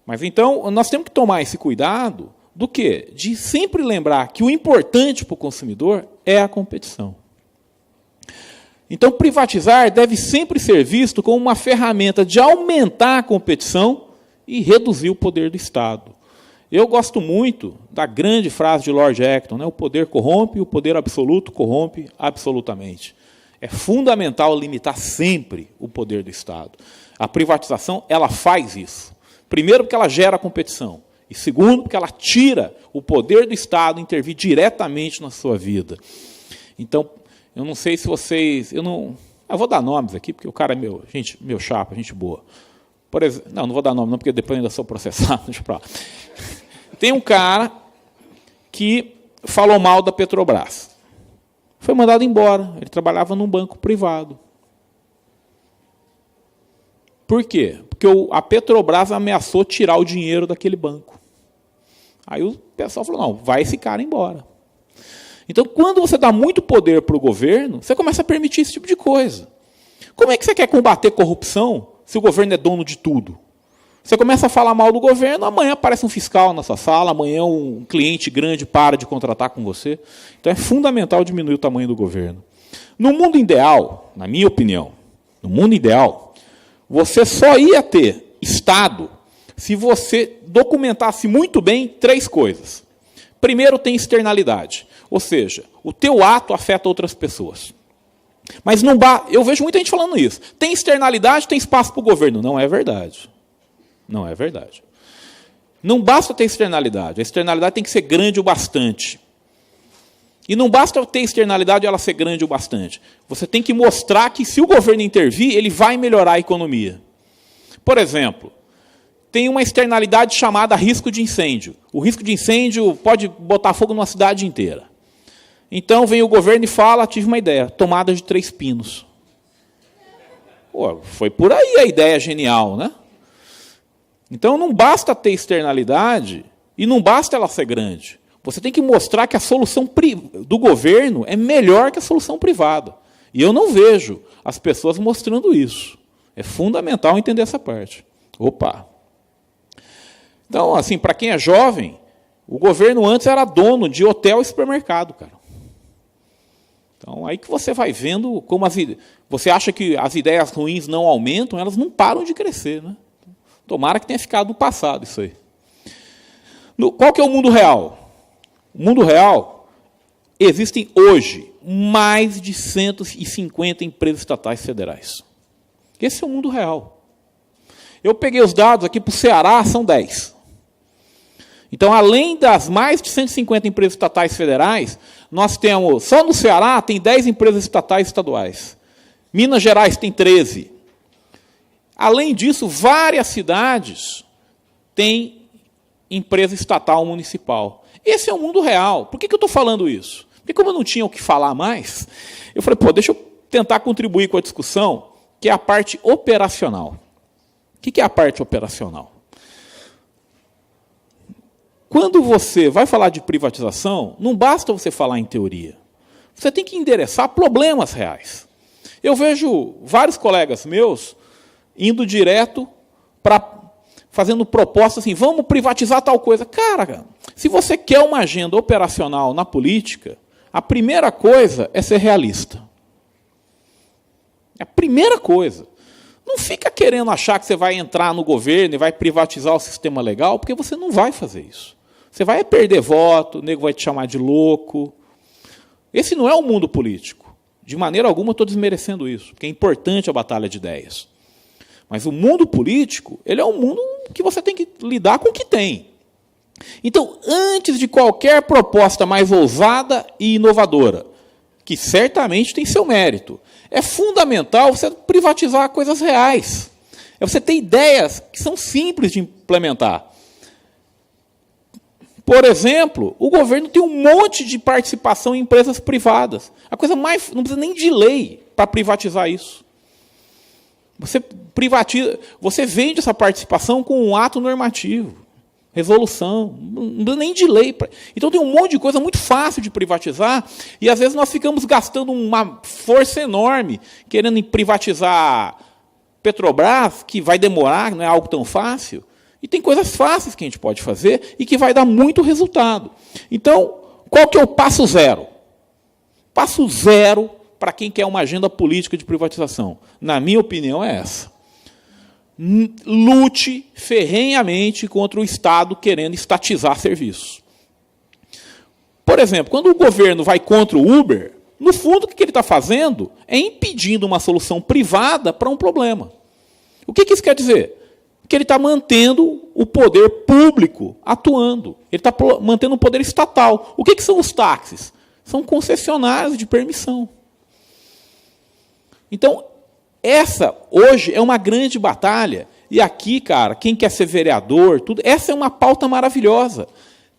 Mas então, nós temos que tomar esse cuidado do quê? De sempre lembrar que o importante para o consumidor é a competição. Então, privatizar deve sempre ser visto como uma ferramenta de aumentar a competição e reduzir o poder do Estado. Eu gosto muito da grande frase de Lord Acton, né? O poder corrompe, o poder absoluto corrompe absolutamente. É fundamental limitar sempre o poder do Estado. A privatização, ela faz isso. Primeiro, porque ela gera competição. E segundo, porque ela tira o poder do Estado intervir diretamente na sua vida. Então, eu não sei se vocês... Eu vou dar nomes aqui, porque o cara é meu chapa, gente boa. Por exemplo, não vou dar nome não, porque depois ainda sou processado. Deixa pra lá. Tem um cara que falou mal da Petrobras. Foi mandado embora. Ele trabalhava num banco privado. Por quê? Porque a Petrobras ameaçou tirar o dinheiro daquele banco. Aí o pessoal falou, não, vai esse cara embora. Então, quando você dá muito poder para o governo, você começa a permitir esse tipo de coisa. Como é que você quer combater corrupção se o governo é dono de tudo? Você começa a falar mal do governo, amanhã aparece um fiscal na sua sala, amanhã um cliente grande para de contratar com você. Então é fundamental diminuir o tamanho do governo. No mundo ideal, na minha opinião, no mundo ideal, você só ia ter Estado se você documentasse muito bem 3 coisas. Primeiro, tem externalidade, ou seja, o teu ato afeta outras pessoas. Mas não eu vejo muita gente falando isso. Tem externalidade, tem espaço para o governo. Não é verdade. Não é verdade. Não basta ter externalidade. A externalidade tem que ser grande o bastante. E não basta ter externalidade e ela ser grande o bastante. Você tem que mostrar que, se o governo intervir, ele vai melhorar a economia. Por exemplo, tem uma externalidade chamada risco de incêndio. O risco de incêndio pode botar fogo numa cidade inteira. Então, vem o governo e fala, tive uma ideia, tomada de 3 pinos. Pô, foi por aí a ideia genial, né? Então, não basta ter externalidade e não basta ela ser grande. Você tem que mostrar que a solução do governo é melhor que a solução privada. E eu não vejo as pessoas mostrando isso. É fundamental entender essa parte. Opa! Então, assim, para quem é jovem, o governo antes era dono de hotel e supermercado, cara. Então, aí que você vai vendo como você acha que as ideias ruins não aumentam, elas não param de crescer, né? Tomara que tenha ficado no passado isso aí. Qual que é o mundo real? O mundo real, existem hoje mais de 150 empresas estatais federais. Esse é o mundo real. Eu peguei os dados aqui para o Ceará, são 10. Então, além das mais de 150 empresas estatais federais, nós temos, só no Ceará, tem 10 empresas estatais estaduais. Minas Gerais tem 13. Além disso, várias cidades têm empresa estatal municipal. Esse é o mundo real. Por que eu estou falando isso? Porque, como eu não tinha o que falar mais, eu falei, deixa eu tentar contribuir com a discussão, que é a parte operacional. O que é a parte operacional? Quando você vai falar de privatização, não basta você falar em teoria. Você tem que endereçar problemas reais. Eu vejo vários colegas meus indo direto fazendo propostas assim, vamos privatizar tal coisa. Cara, se você quer uma agenda operacional na política, a primeira coisa é ser realista. É a primeira coisa. Não fica querendo achar que você vai entrar no governo e vai privatizar o sistema legal, porque você não vai fazer isso. Você vai perder voto, o nego vai te chamar de louco. Esse não é o mundo político. De maneira alguma eu estou desmerecendo isso, porque é importante a batalha de ideias. Mas o mundo político, ele é um mundo que você tem que lidar com o que tem. Então, antes de qualquer proposta mais ousada e inovadora, que certamente tem seu mérito, é fundamental você privatizar coisas reais. É você ter ideias que são simples de implementar. Por exemplo, o governo tem um monte de participação em empresas privadas. A coisa mais, não precisa nem de lei para privatizar isso. Você privatiza, você vende essa participação com um ato normativo, resolução, não precisa nem de lei. Então tem um monte de coisa muito fácil de privatizar, e às vezes nós ficamos gastando uma força enorme querendo privatizar Petrobras, que vai demorar, não é algo tão fácil. E tem coisas fáceis que a gente pode fazer e que vai dar muito resultado. Então, qual que é o passo zero? Passo zero para quem quer uma agenda política de privatização. Na minha opinião, é essa. Lute ferrenhamente contra o Estado querendo estatizar serviços. Por exemplo, quando o governo vai contra o Uber, no fundo, o que ele está fazendo é impedindo uma solução privada para um problema. O que isso quer dizer? Que ele está mantendo o poder público atuando. Ele está mantendo o poder estatal. O que são os táxis? São concessionários de permissão. Então, essa, hoje, é uma grande batalha. E aqui, cara, quem quer ser vereador, tudo, essa é uma pauta maravilhosa.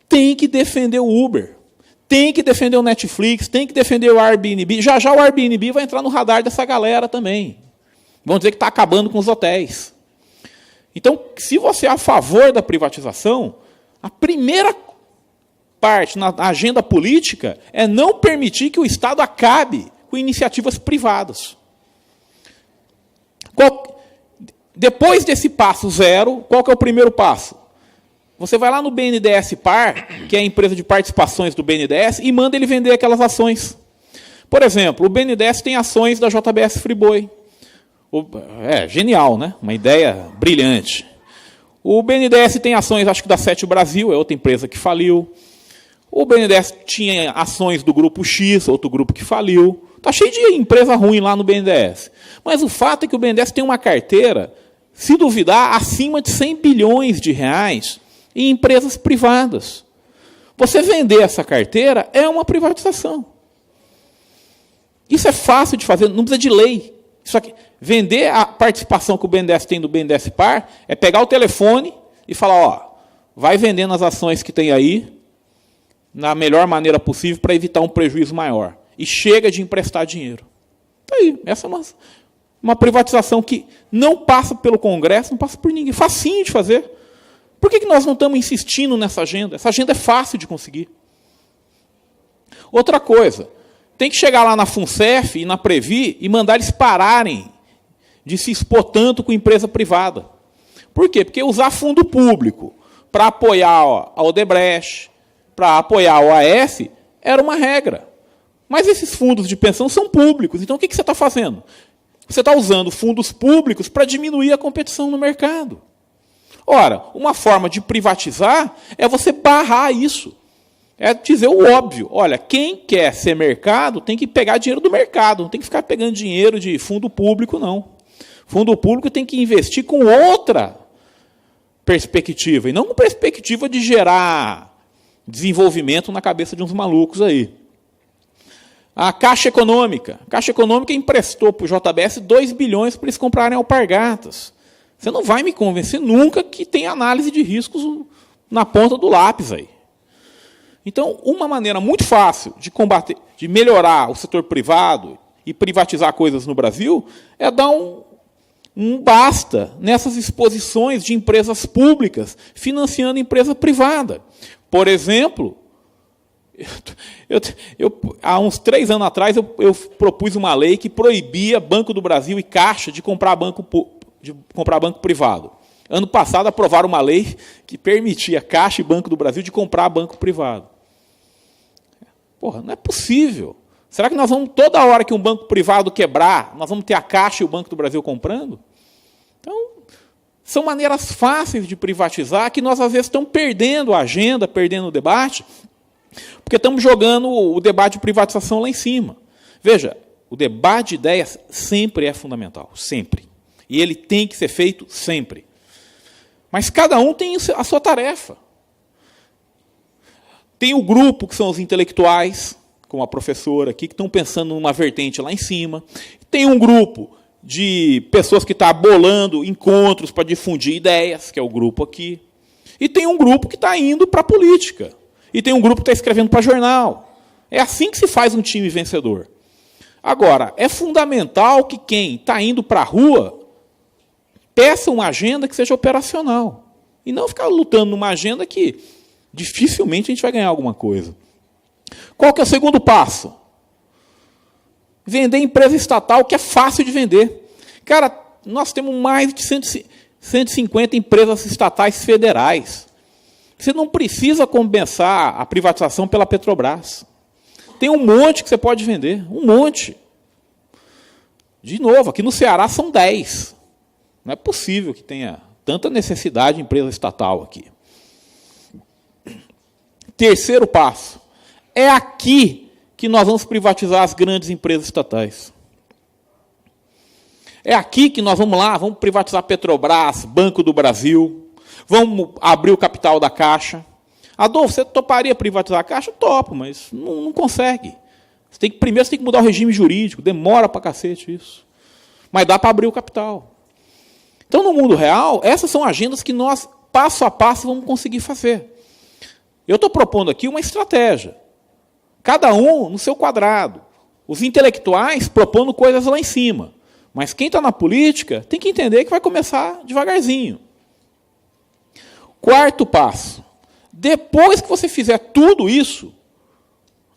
Tem que defender o Uber. Tem que defender o Netflix, tem que defender o Airbnb. Já o Airbnb vai entrar no radar dessa galera também. Vão dizer que está acabando com os hotéis. Então, se você é a favor da privatização, a primeira parte na agenda política é não permitir que o Estado acabe com iniciativas privadas. Depois desse passo zero, qual que é o primeiro passo? Você vai lá no BNDES Par, que é a empresa de participações do BNDES, e manda ele vender aquelas ações. Por exemplo, o BNDES tem ações da JBS Friboi. Genial, né? Uma ideia brilhante. O BNDES tem ações, acho que da Sete Brasil, é outra empresa que faliu. O BNDES tinha ações do Grupo X, outro grupo que faliu. Está cheio de empresa ruim lá no BNDES. Mas o fato é que o BNDES tem uma carteira, se duvidar, acima de 100 bilhões de reais em empresas privadas. Você vender essa carteira é uma privatização. Isso é fácil de fazer, não precisa de lei. Isso aqui, vender a participação que o BNDES tem do BNDES Par é pegar o telefone e falar, vai vendendo as ações que tem aí na melhor maneira possível para evitar um prejuízo maior. E chega de emprestar dinheiro. Está aí. Essa é uma privatização que não passa pelo Congresso, não passa por ninguém. Facinho de fazer. Por que nós não estamos insistindo nessa agenda? Essa agenda é fácil de conseguir. Outra coisa, tem que chegar lá na FUNCEF e na Previ e mandar eles pararem de se expor tanto com empresa privada. Por quê? Porque usar fundo público para apoiar a Odebrecht, para apoiar a OAS, era uma regra. Mas esses fundos de pensão são públicos, então o que você está fazendo? Você está usando fundos públicos para diminuir a competição no mercado. Ora, uma forma de privatizar é você barrar isso. É dizer o óbvio. Olha, quem quer ser mercado tem que pegar dinheiro do mercado, não tem que ficar pegando dinheiro de fundo público, não. Fundo público tem que investir com outra perspectiva, e não com perspectiva de gerar desenvolvimento na cabeça de uns malucos aí. A Caixa Econômica. A Caixa Econômica emprestou para o JBS 2 bilhões para eles comprarem Alpargatas. Você não vai me convencer nunca que tem análise de riscos na ponta do lápis aí. Então, uma maneira muito fácil de combater, de melhorar o setor privado e privatizar coisas no Brasil é dar um basta nessas exposições de empresas públicas financiando empresa privada. Por exemplo, há uns 3 anos atrás eu propus uma lei que proibia Banco do Brasil e Caixa de comprar banco privado. Ano passado aprovaram uma lei que permitia Caixa e Banco do Brasil de comprar banco privado. Porra, não é possível. Será que nós vamos, toda hora que um banco privado quebrar, nós vamos ter a Caixa e o Banco do Brasil comprando? Então, são maneiras fáceis de privatizar que nós, às vezes, estamos perdendo a agenda, perdendo o debate, porque estamos jogando o debate de privatização lá em cima. Veja, o debate de ideias sempre é fundamental, sempre. E ele tem que ser feito sempre. Mas cada um tem a sua tarefa. Tem o grupo, que são os intelectuais, como a professora aqui, que estão pensando numa vertente lá em cima. Tem um grupo de pessoas que estão bolando encontros para difundir ideias, que é o grupo aqui. E tem um grupo que está indo para a política. E tem um grupo que está escrevendo para jornal. É assim que se faz um time vencedor. Agora, é fundamental que quem está indo para a rua peça uma agenda que seja operacional. E não ficar lutando numa agenda que dificilmente a gente vai ganhar alguma coisa. Qual que é o segundo passo? Vender empresa estatal, que é fácil de vender. Cara, nós temos mais de 150 empresas estatais federais. Você não precisa compensar a privatização pela Petrobras. Tem um monte que você pode vender, um monte. De novo, aqui no Ceará são 10. Não é possível que tenha tanta necessidade de empresa estatal aqui. Terceiro passo. É aqui que nós vamos privatizar as grandes empresas estatais. É aqui que nós vamos privatizar a Petrobras, Banco do Brasil, vamos abrir o capital da Caixa. Adolfo, você toparia privatizar a Caixa? Topo, mas não consegue. Primeiro você tem que mudar o regime jurídico, demora pra cacete isso. Mas dá para abrir o capital. Então, no mundo real, essas são agendas que nós, passo a passo, vamos conseguir fazer. Eu estou propondo aqui uma estratégia. Cada um no seu quadrado. Os intelectuais propondo coisas lá em cima. Mas quem está na política tem que entender que vai começar devagarzinho. Quarto passo. Depois que você fizer tudo isso,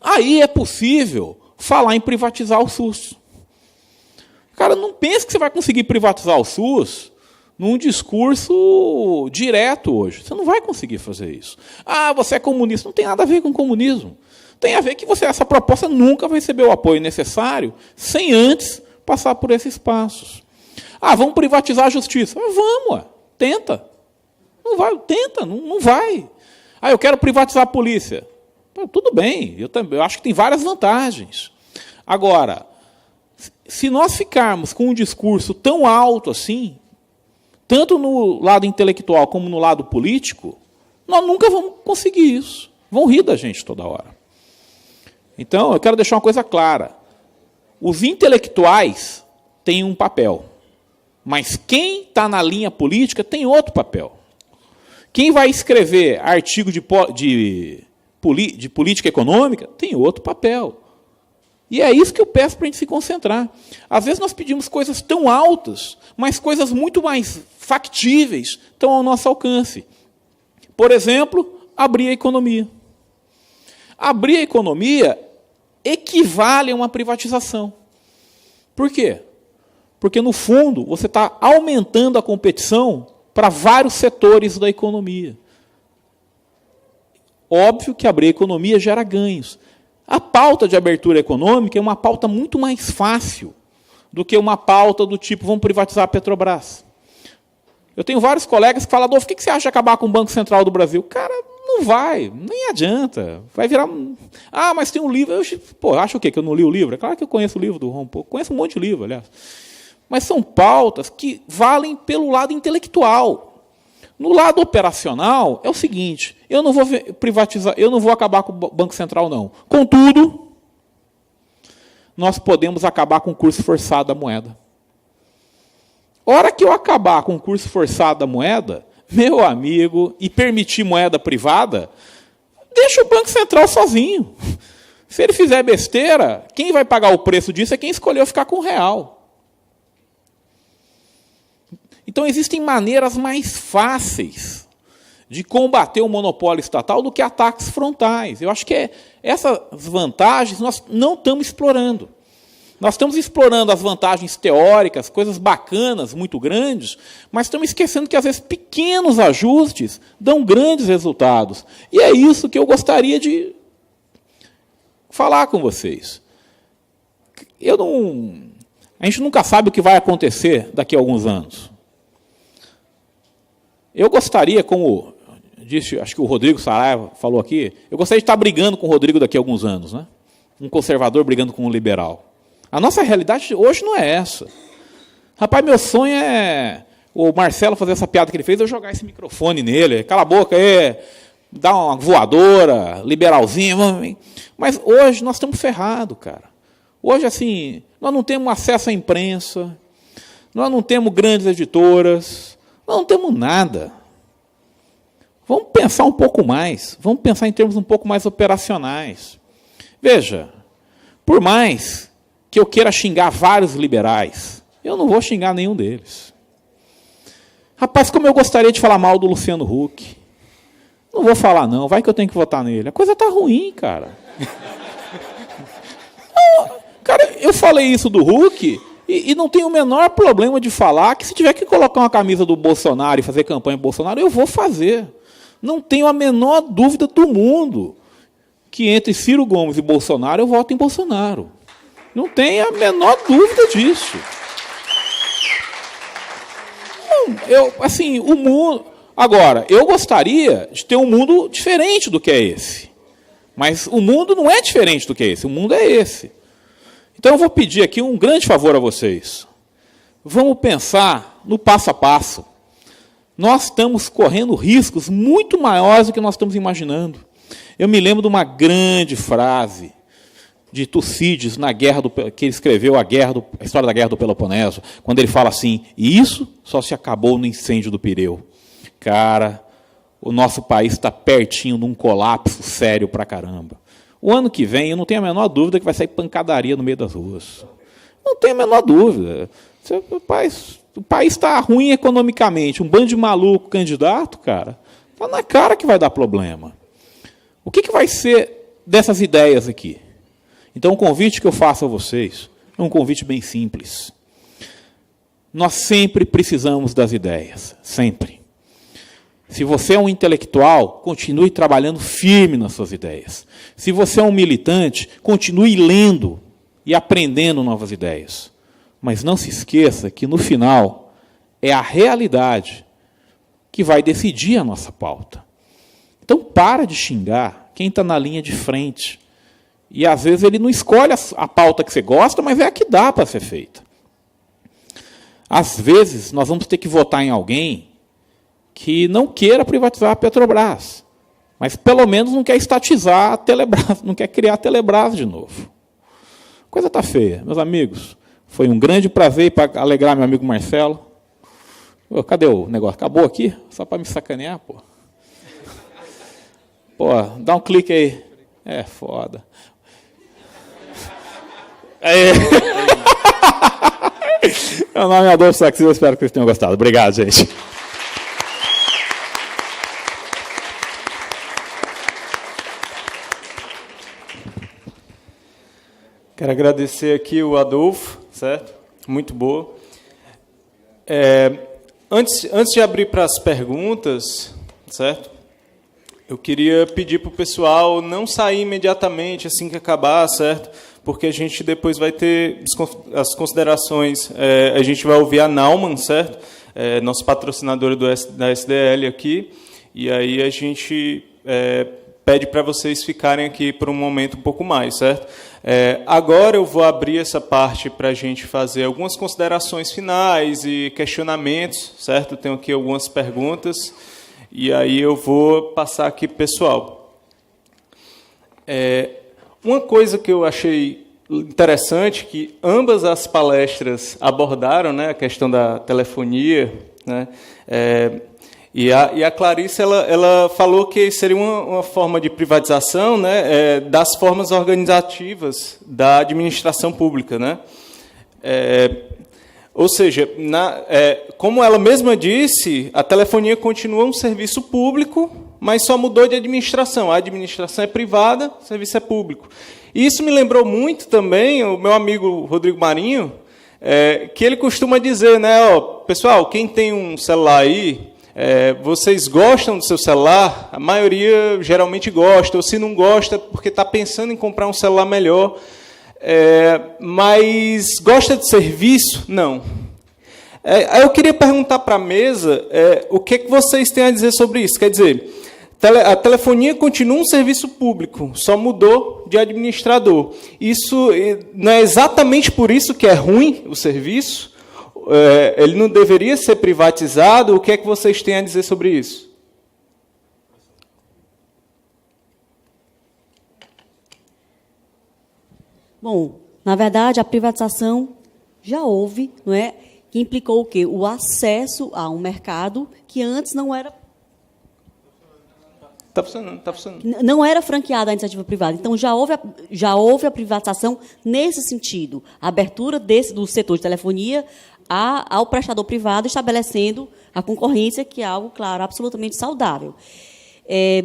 aí é possível falar em privatizar o SUS. Cara, não pense que você vai conseguir privatizar o SUS num discurso direto hoje. Você não vai conseguir fazer isso. Ah, você é comunista. Não tem nada a ver com comunismo. Tem a ver que essa proposta nunca vai receber o apoio necessário sem antes passar por esses passos. Ah, vamos privatizar a justiça. Ah, vamos, tenta. Não vai, tenta, não vai. Ah, eu quero privatizar a polícia. Tudo bem, eu acho que tem várias vantagens. Agora, se nós ficarmos com um discurso tão alto assim, tanto no lado intelectual como no lado político, nós nunca vamos conseguir isso. Vão rir da gente toda hora. Então, eu quero deixar uma coisa clara. Os intelectuais têm um papel, mas quem está na linha política tem outro papel. Quem vai escrever artigo de política econômica tem outro papel. E é isso que eu peço para a gente se concentrar. Às vezes nós pedimos coisas tão altas, mas coisas muito mais factíveis estão ao nosso alcance. Por exemplo, abrir a economia. Abrir a economia equivale a uma privatização. Por quê? Porque, no fundo, você está aumentando a competição para vários setores da economia. Óbvio que abrir a economia gera ganhos. A pauta de abertura econômica é uma pauta muito mais fácil do que uma pauta do tipo, vamos privatizar a Petrobras. Eu tenho vários colegas que falam, Adolfo, o que você acha de acabar com o Banco Central do Brasil? Cara, não vai, nem adianta. Vai virar... Ah, mas tem um livro. Acha o quê? Que eu não li o livro? É claro que eu conheço o livro do Ron Paul. Conheço um monte de livro, aliás. Mas são pautas que valem pelo lado intelectual. No lado operacional, é o seguinte, eu não vou privatizar, eu não vou acabar com o Banco Central, não. Contudo, nós podemos acabar com o curso forçado da moeda. Hora que eu acabar com o curso forçado da moeda, meu amigo, e permitir moeda privada, deixa o Banco Central sozinho. Se ele fizer besteira, quem vai pagar o preço disso é quem escolheu ficar com o real. Então, existem maneiras mais fáceis de combater o monopólio estatal do que ataques frontais. Eu acho que essas vantagens nós não estamos explorando. Nós estamos explorando as vantagens teóricas, coisas bacanas, muito grandes, mas estamos esquecendo que, às vezes, pequenos ajustes dão grandes resultados. E é isso que eu gostaria de falar com vocês. A gente nunca sabe o que vai acontecer daqui a alguns anos. Eu gostaria, como disse, acho que o Rodrigo Saraiva falou aqui, eu gostaria de estar brigando com o Rodrigo daqui a alguns anos, né? Um conservador brigando com um liberal. A nossa realidade hoje não é essa. Rapaz, meu sonho é o Marcelo fazer essa piada que ele fez, eu jogar esse microfone nele, cala a boca aí, dar uma voadora, liberalzinho. Mas hoje nós estamos ferrados, cara. Hoje, assim, nós não temos acesso à imprensa, nós não temos grandes editoras, nós não temos nada. Vamos pensar um pouco mais, vamos pensar em termos um pouco mais operacionais. Veja, por mais que eu queira xingar vários liberais, eu não vou xingar nenhum deles. Rapaz, como eu gostaria de falar mal do Luciano Huck. Não vou falar não, vai que eu tenho que votar nele. A coisa está ruim, cara. Cara, eu falei isso do Huck e não tenho o menor problema de falar que se tiver que colocar uma camisa do Bolsonaro e fazer campanha para Bolsonaro, eu vou fazer. Não tenho a menor dúvida do mundo que entre Ciro Gomes e Bolsonaro eu voto em Bolsonaro. Não tenho a menor dúvida disso. O mundo... Agora, eu gostaria de ter um mundo diferente do que é esse. Mas o mundo não é diferente do que é esse, o mundo é esse. Então eu vou pedir aqui um grande favor a vocês. Vamos pensar no passo a passo. Nós estamos correndo riscos muito maiores do que nós estamos imaginando. Eu me lembro de uma grande frase de Tucídides, que ele escreveu a história da Guerra do Peloponeso, quando ele fala assim, e isso só se acabou no incêndio do Pireu. Cara, o nosso país está pertinho de um colapso sério pra caramba. O ano que vem, eu não tenho a menor dúvida que vai sair pancadaria no meio das ruas. Não tenho a menor dúvida. O país está ruim economicamente. Um bando de maluco candidato, cara, Está na cara que vai dar problema. O que vai ser dessas ideias aqui? Então, o convite que eu faço a vocês é um convite bem simples. Nós sempre precisamos das ideias, sempre. Se você é um intelectual, continue trabalhando firme nas suas ideias. Se você é um militante, continue lendo e aprendendo novas ideias. Mas não se esqueça que, no final, é a realidade que vai decidir a nossa pauta. Então, para de xingar quem está na linha de frente. E, às vezes, ele não escolhe a pauta que você gosta, mas é a que dá para ser feita. Às vezes, nós vamos ter que votar em alguém que não queira privatizar a Petrobras, mas, pelo menos, não quer estatizar a Telebrás, não quer criar a Telebrás de novo. A coisa está feia. Meus amigos, foi um grande prazer para alegrar meu amigo Marcelo. Ô, cadê o negócio? Acabou aqui? Só para me sacanear, pô. Pô, dá um clique aí. É foda. É. Meu nome é Adolfo Saxi, eu espero que vocês tenham gostado. Obrigado, gente. Quero agradecer aqui o Adolfo, certo? Muito boa. Antes de abrir para as perguntas, certo? Eu queria pedir para o pessoal não sair imediatamente assim que acabar, certo? Porque a gente depois vai ter as considerações. A gente vai ouvir a Naumann, certo? Nosso patrocinador da SDL aqui. E aí a gente pede para vocês ficarem aqui por um momento um pouco mais, certo? Agora eu vou abrir essa parte para a gente fazer algumas considerações finais e questionamentos, certo? Tenho aqui algumas perguntas. E aí eu vou passar aqui para o pessoal. Uma coisa que eu achei interessante, que ambas as palestras abordaram, né, a questão da telefonia, né, e a Clarice ela falou que seria uma forma de privatização, né, das formas organizativas da administração pública, né? Ou seja, como ela mesma disse, a telefonia continua um serviço público, mas só mudou de administração. A administração é privada, o serviço é público. E isso me lembrou muito também o meu amigo Rodrigo Marinho, que ele costuma dizer, né, pessoal, quem tem um celular aí, vocês gostam do seu celular? A maioria geralmente gosta, ou se não gosta, porque está pensando em comprar um celular melhor. Mas gosta de serviço? Não. Aí eu queria perguntar para a mesa o que vocês têm a dizer sobre isso. Quer dizer, a telefonia continua um serviço público, só mudou de administrador. Isso não é exatamente por isso que é ruim o serviço? Ele não deveria ser privatizado? O que é que vocês têm a dizer sobre isso? Bom, na verdade, a privatização já houve, não é? Que implicou o quê? O acesso a um mercado que antes não era... Está funcionando, está funcionando. Não era franqueada a iniciativa privada. Então, já houve a privatização nesse sentido. A abertura do setor de telefonia ao prestador privado, estabelecendo a concorrência, que é algo, claro, absolutamente saudável.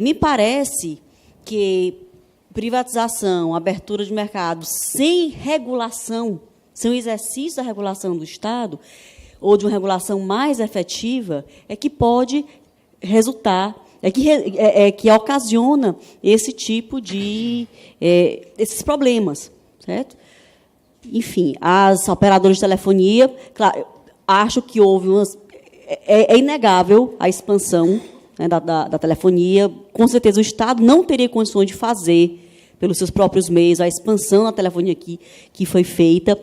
Me parece que privatização, abertura de mercado sem regulação, sem o exercício da regulação do Estado, ou de uma regulação mais efetiva, é que pode resultar, que ocasiona esse tipo de esses problemas, certo? Enfim, as operadoras de telefonia, claro, acho que houve é inegável a expansão, né, da telefonia. Com certeza o Estado não teria condições de fazer, pelos seus próprios meios, a expansão da telefonia que foi feita.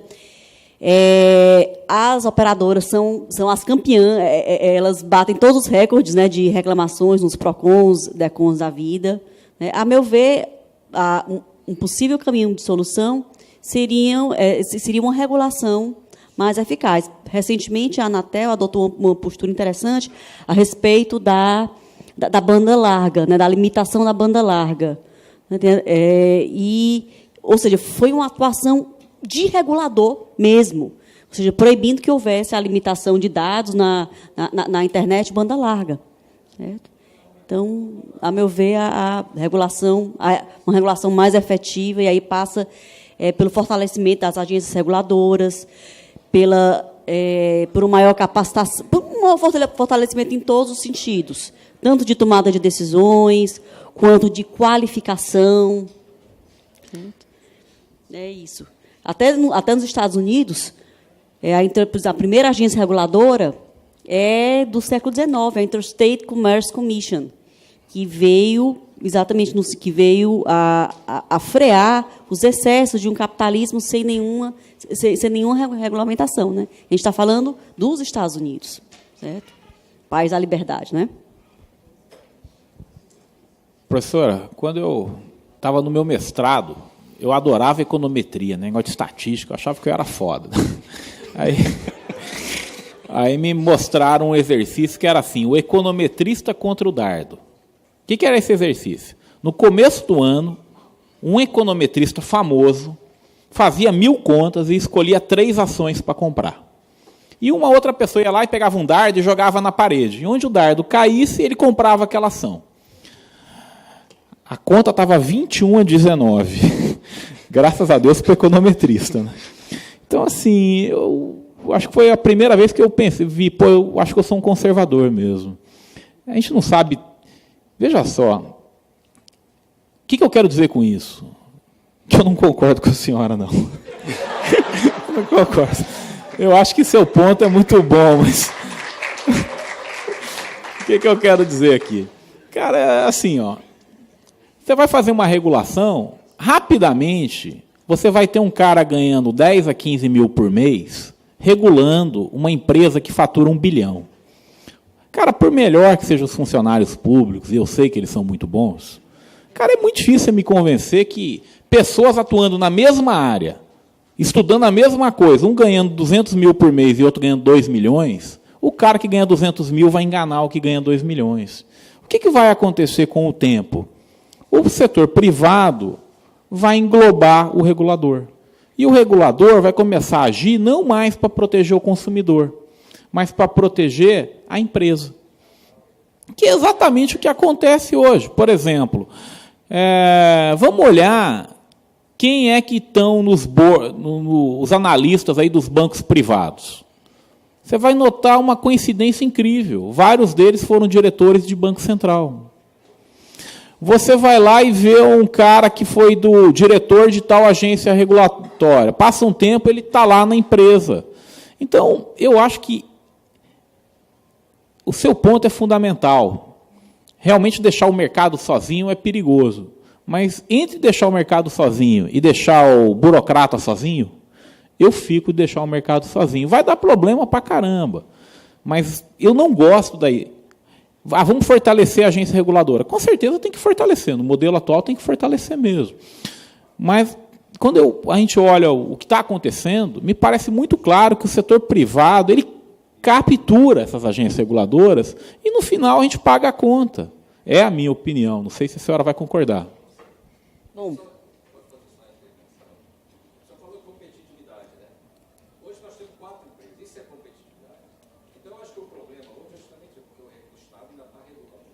As operadoras são as campeãs, elas batem todos os recordes, né, de reclamações nos PROCONs, DECONs da vida. Né. A meu ver, um possível caminho de solução seria uma regulação mais eficaz. Recentemente, a Anatel adotou uma postura interessante a respeito da banda larga, né, da limitação da banda larga. Ou seja, foi uma atuação de regulador mesmo, ou seja, proibindo que houvesse a limitação de dados na internet banda larga. Certo? Então, a meu ver, uma regulação mais efetiva, e aí passa pelo fortalecimento das agências reguladoras, por uma maior capacitação, por um fortalecimento em todos os sentidos, tanto de tomada de decisões, quanto de qualificação. É isso. Até nos Estados Unidos, a primeira agência reguladora é do século XIX, a Interstate Commerce Commission, que veio a frear os excessos de um capitalismo sem nenhuma regulamentação, né? A gente está falando dos Estados Unidos, certo? País da liberdade, né? Professora, quando eu estava no meu mestrado, eu adorava econometria, né? Negócio de estatística, eu achava que eu era foda. Aí me mostraram um exercício que era assim, o econometrista contra o dardo. O que era esse exercício? No começo do ano, um econometrista famoso fazia 1000 contas e escolhia 3 ações para comprar. E uma outra pessoa ia lá e pegava um dardo e jogava na parede. E onde o dardo caísse, ele comprava aquela ação. A conta estava 21-19. Graças a Deus para o econometrista. Né? Então, assim, eu acho que foi a primeira vez que eu eu acho que eu sou um conservador mesmo. A gente não sabe. Veja só, o que eu quero dizer com isso? Que eu não concordo com a senhora, não. Eu não concordo. Eu acho que seu ponto é muito bom, mas... O que eu quero dizer aqui? Cara, é assim, ó. Você vai fazer uma regulação, rapidamente, você vai ter um cara ganhando 10 a 15 mil por mês, regulando uma empresa que fatura 1 bilhão. Cara, por melhor que sejam os funcionários públicos, e eu sei que eles são muito bons, cara, é muito difícil me convencer que pessoas atuando na mesma área, estudando a mesma coisa, um ganhando 200 mil por mês e outro ganhando 2 milhões, o cara que ganha 200 mil vai enganar o que ganha 2 milhões. O que vai acontecer com o tempo? O setor privado vai englobar o regulador. E o regulador vai começar a agir não mais para proteger o consumidor, mas para proteger a empresa. Que é exatamente o que acontece hoje. Por exemplo, vamos olhar quem é que estão os analistas aí dos bancos privados. Você vai notar uma coincidência incrível. Vários deles foram diretores de Banco Central. Você vai lá e vê um cara que foi do diretor de tal agência regulatória. Passa um tempo, ele está lá na empresa. Então, eu acho que o seu ponto é fundamental. Realmente deixar o mercado sozinho é perigoso. Mas entre deixar o mercado sozinho e deixar o burocrata sozinho, eu fico de deixar o mercado sozinho. Vai dar problema pra caramba. Mas eu não gosto daí. Vamos fortalecer a agência reguladora. Com certeza tem que fortalecer. No modelo atual tem que fortalecer mesmo. Mas quando a gente olha o que está acontecendo, me parece muito claro que o setor privado ele captura essas agências reguladoras e, no final, a gente paga a conta. É a minha opinião. Não sei se a senhora vai concordar. Bom. Você falou de competitividade, né? Hoje nós temos 4 empresas. Isso é competitividade. Então, eu acho que o problema hoje é justamente porque o Estado ainda está regulando.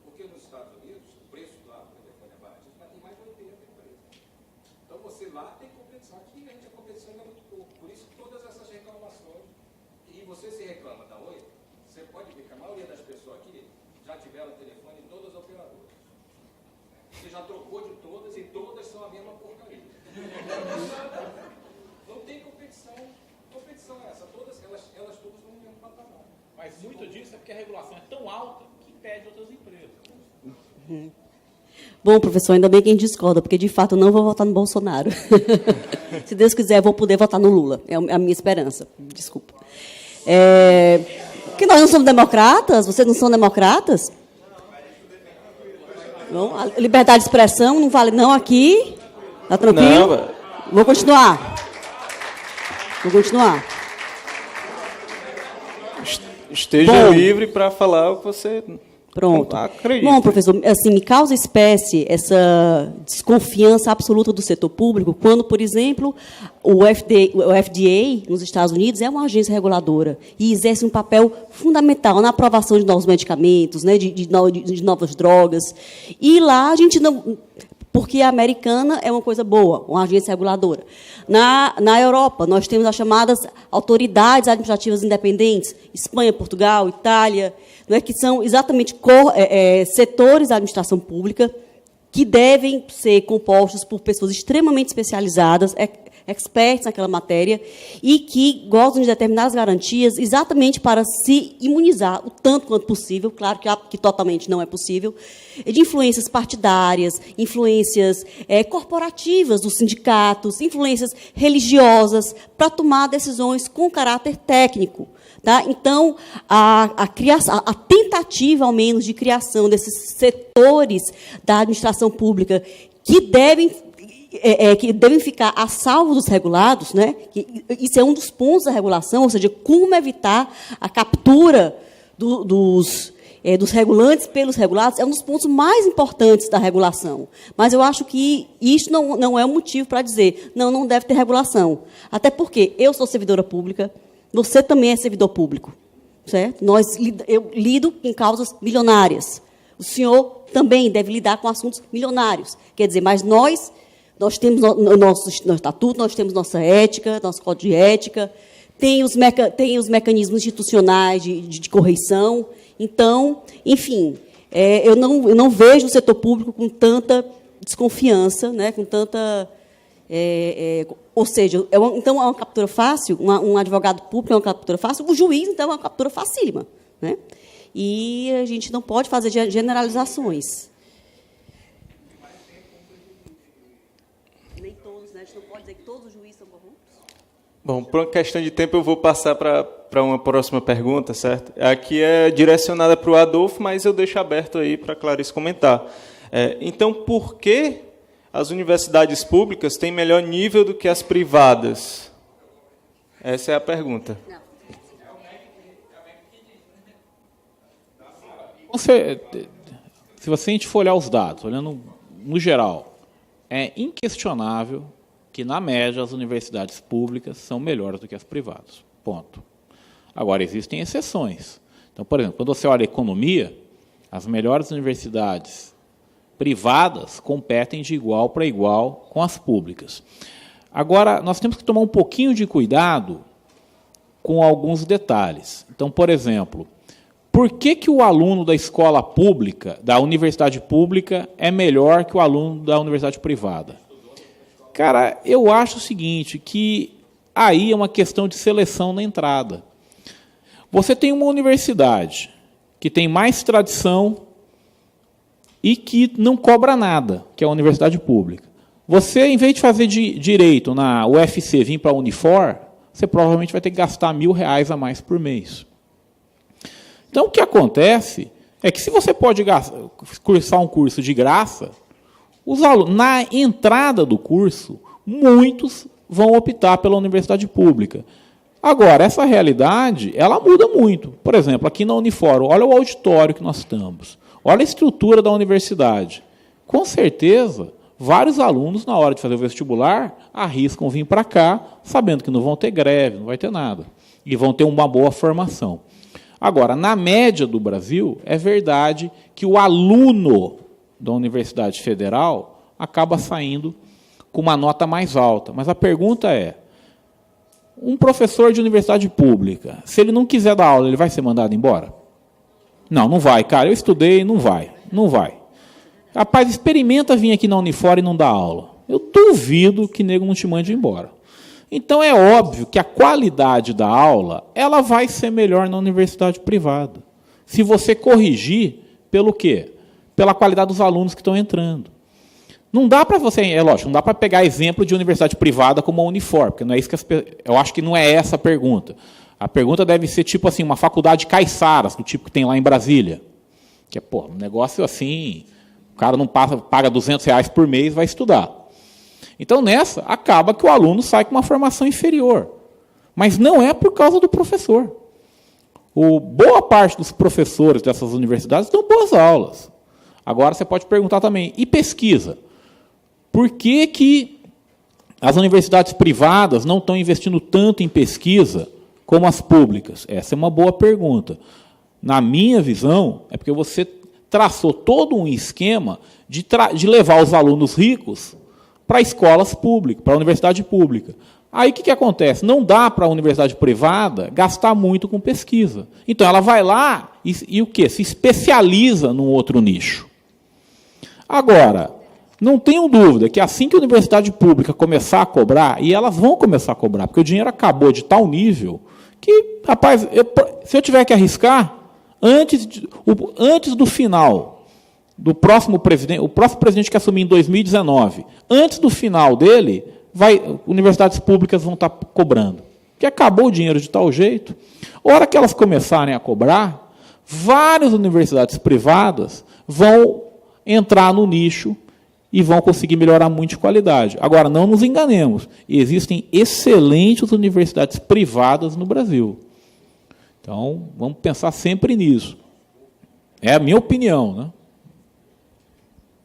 Porque nos Estados Unidos, o preço lá do telefone é barato, mas tem mais de 80 empresas. Então, você lá tem competição. Aqui, a competição ainda é muito pouco. Por isso, todas essas reclamações. E você se reclama da Oi, você pode ver que a maioria das pessoas aqui já tiveram telefone em todas as operadoras. Você já trocou de todas e todas são a mesma porcaria. Não tem competição. Competição é essa. Todas elas todas estão no mesmo patamar. Mas muito disso é porque a regulação é tão alta que impede outras empresas. Bom, professor, ainda bem que a gente discorda, porque, de fato, eu não vou votar no Bolsonaro. Se Deus quiser, eu vou poder votar no Lula. É a minha esperança. Desculpa. Porque nós não somos democratas? Vocês não são democratas? Não, a liberdade de expressão não vale não aqui. Está tranquilo? Não. Vou continuar. Esteja livre para falar o que você Pronto. Acredito. Bom, professor, assim, me causa espécie essa desconfiança absoluta do setor público quando, por exemplo, o FDA nos Estados Unidos é uma agência reguladora e exerce um papel fundamental na aprovação de novos medicamentos, né, de novas drogas. E lá a gente não... Porque a americana é uma coisa boa, uma agência reguladora. Na Europa, nós temos as chamadas autoridades administrativas independentes, Espanha, Portugal, Itália, não é, que são exatamente setores da administração pública que devem ser compostos por pessoas extremamente especializadas, experts naquela matéria, e que gozam de determinadas garantias exatamente para se imunizar o tanto quanto possível, claro que totalmente não é possível, de influências partidárias, influências corporativas dos sindicatos, influências religiosas, para tomar decisões com caráter técnico. Tá? Então, a tentativa, ao menos, de criação desses setores da administração pública que devem ficar a salvo dos regulados, né? Isso é um dos pontos da regulação, ou seja, como evitar a captura dos regulantes pelos regulados, é um dos pontos mais importantes da regulação. Mas eu acho que isso não é um motivo para dizer, não deve ter regulação. Até porque eu sou servidora pública, você também é servidor público, certo? Eu lido em causas milionárias. O senhor também deve lidar com assuntos milionários. Quer dizer, mas nós temos nosso estatuto, nós temos nossa ética, nosso código de ética, tem os mecanismos institucionais de correição. Então, enfim, eu não vejo o setor público com tanta desconfiança, né, com tanta... ou seja, então é uma captura fácil, um advogado público é uma captura fácil, o juiz, então, é uma captura facílima. Né? E a gente não pode fazer generalizações. Nem todos, né? A gente não pode dizer que todos os juízes são corruptos. Bom, por uma questão de tempo, eu vou passar para uma próxima pergunta, certo? Aqui é direcionada para o Adolfo, mas eu deixo aberto aí para a Clarice comentar. Então, por que as universidades públicas têm melhor nível do que as privadas? Essa é a pergunta. Se a gente for olhar os dados, olhando no geral, é inquestionável que, na média, as universidades públicas são melhores do que as privadas. Ponto. Agora, existem exceções. Então, por exemplo, quando você olha a economia, as melhores universidades privadas competem de igual para igual com as públicas. Agora, nós temos que tomar um pouquinho de cuidado com alguns detalhes. Então, por exemplo, por que o aluno da escola pública, da universidade pública, é melhor que o aluno da universidade privada? Cara, eu acho o seguinte, que aí é uma questão de seleção na entrada. Você tem uma universidade que tem mais tradição e que não cobra nada, que é a universidade pública. Você, em vez de fazer direito na UFC, vir para a Unifor, você provavelmente vai ter que gastar R$1.000 a mais por mês. Então, o que acontece é que, se você pode cursar um curso de graça, os alunos, na entrada do curso, muitos vão optar pela universidade pública. Agora, essa realidade, ela muda muito. Por exemplo, aqui na Unifor, olha o auditório que nós estamos, olha a estrutura da universidade. Com certeza, vários alunos, na hora de fazer o vestibular, arriscam vir para cá, sabendo que não vão ter greve, não vai ter nada, e vão ter uma boa formação. Agora, na média do Brasil, é verdade que o aluno da Universidade Federal acaba saindo com uma nota mais alta. Mas a pergunta é, um professor de universidade pública, se ele não quiser dar aula, ele vai ser mandado embora? Não vai, cara. Eu estudei, não vai. Rapaz, experimenta vir aqui na Unifor e não dar aula. Eu duvido que nego não te mande embora. Então, é óbvio que a qualidade da aula ela vai ser melhor na universidade privada. Se você corrigir pelo quê? Pela qualidade dos alunos que estão entrando. Não dá para você, lógico, não dá para pegar exemplo de universidade privada como a Unifor, porque não é isso que eu acho que não é essa a pergunta. A pergunta deve ser tipo assim, uma faculdade Caiçaras, do tipo que tem lá em Brasília. Que é, um negócio assim, o cara não paga R$200 por mês, vai estudar. Então, nessa, acaba que o aluno sai com uma formação inferior. Mas não é por causa do professor. Boa parte dos professores dessas universidades dão boas aulas. Agora, você pode perguntar também, e pesquisa? Por que as universidades privadas não estão investindo tanto em pesquisa como as públicas? Essa é uma boa pergunta. Na minha visão, é porque você traçou todo um esquema de levar os alunos ricos para escolas públicas, para a universidade pública. Aí o que acontece? Não dá para a universidade privada gastar muito com pesquisa. Então ela vai lá e o quê? Se especializa num outro nicho. Agora, não tenho dúvida que assim que a universidade pública começar a cobrar, e elas vão começar a cobrar, porque o dinheiro acabou de tal nível que, rapaz, se eu tiver que arriscar, antes do final do próximo presidente, o próximo presidente que assumir em 2019, antes do final dele, universidades públicas vão estar cobrando. Porque acabou o dinheiro de tal jeito. A hora que elas começarem a cobrar, várias universidades privadas vão entrar no nicho e vão conseguir melhorar muito de qualidade. Agora, não nos enganemos, existem excelentes universidades privadas no Brasil. Então, vamos pensar sempre nisso. É a minha opinião, né?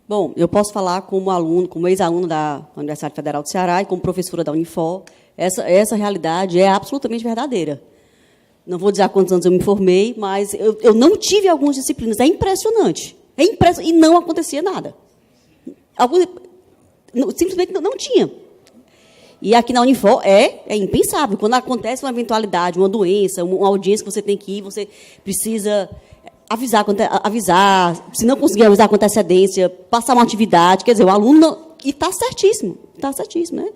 Bom, eu posso falar como aluno, como ex-aluno da Universidade Federal do Ceará e como professora da Unifor, essa realidade é absolutamente verdadeira. Não vou dizer há quantos anos eu me formei, mas eu não tive algumas disciplinas. É impressionante. E não acontecia nada. Simplesmente não tinha. E aqui na Unifor é impensável. Quando acontece uma eventualidade, uma doença, uma audiência que você tem que ir, você precisa avisar, se não conseguir avisar com antecedência, passar uma atividade, quer dizer, o aluno... E está certíssimo, né?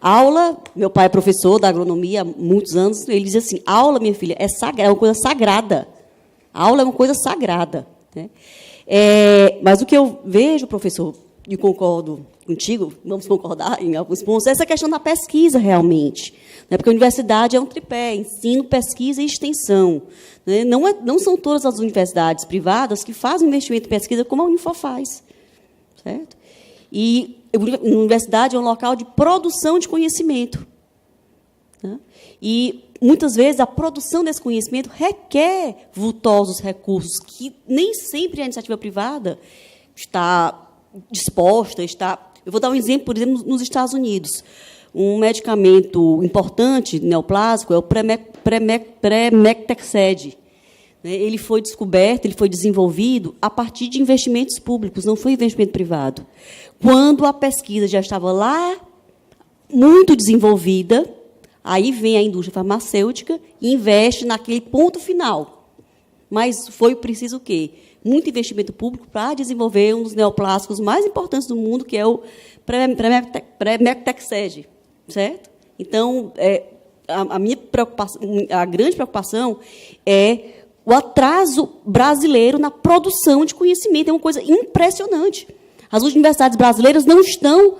Aula, meu pai é professor da agronomia há muitos anos, ele diz assim, aula, minha filha, é uma coisa sagrada. A aula é uma coisa sagrada. Né? Mas o que eu vejo, professor, e concordo contigo, vamos concordar em alguns pontos, é essa questão da pesquisa, realmente. Né? Porque a universidade é um tripé, ensino, pesquisa e extensão. Né? Não são todas as universidades privadas que fazem investimento em pesquisa como a Unifor faz. Certo? E a universidade é um local de produção de conhecimento. Né? E, muitas vezes, a produção desse conhecimento requer vultosos recursos que nem sempre a iniciativa privada está disposta, Eu vou dar um exemplo, por exemplo, nos Estados Unidos. Um medicamento importante, neoplásico, é o Premectexed. Ele foi descoberto, ele foi desenvolvido a partir de investimentos públicos, não foi investimento privado. Quando a pesquisa já estava lá, muito desenvolvida, aí vem a indústria farmacêutica e investe naquele ponto final. Mas foi preciso o quê? Muito investimento público para desenvolver um dos neoplásicos mais importantes do mundo, que é o Premectexed, certo? Então, a grande preocupação é o atraso brasileiro na produção de conhecimento. É uma coisa impressionante. As universidades brasileiras não estão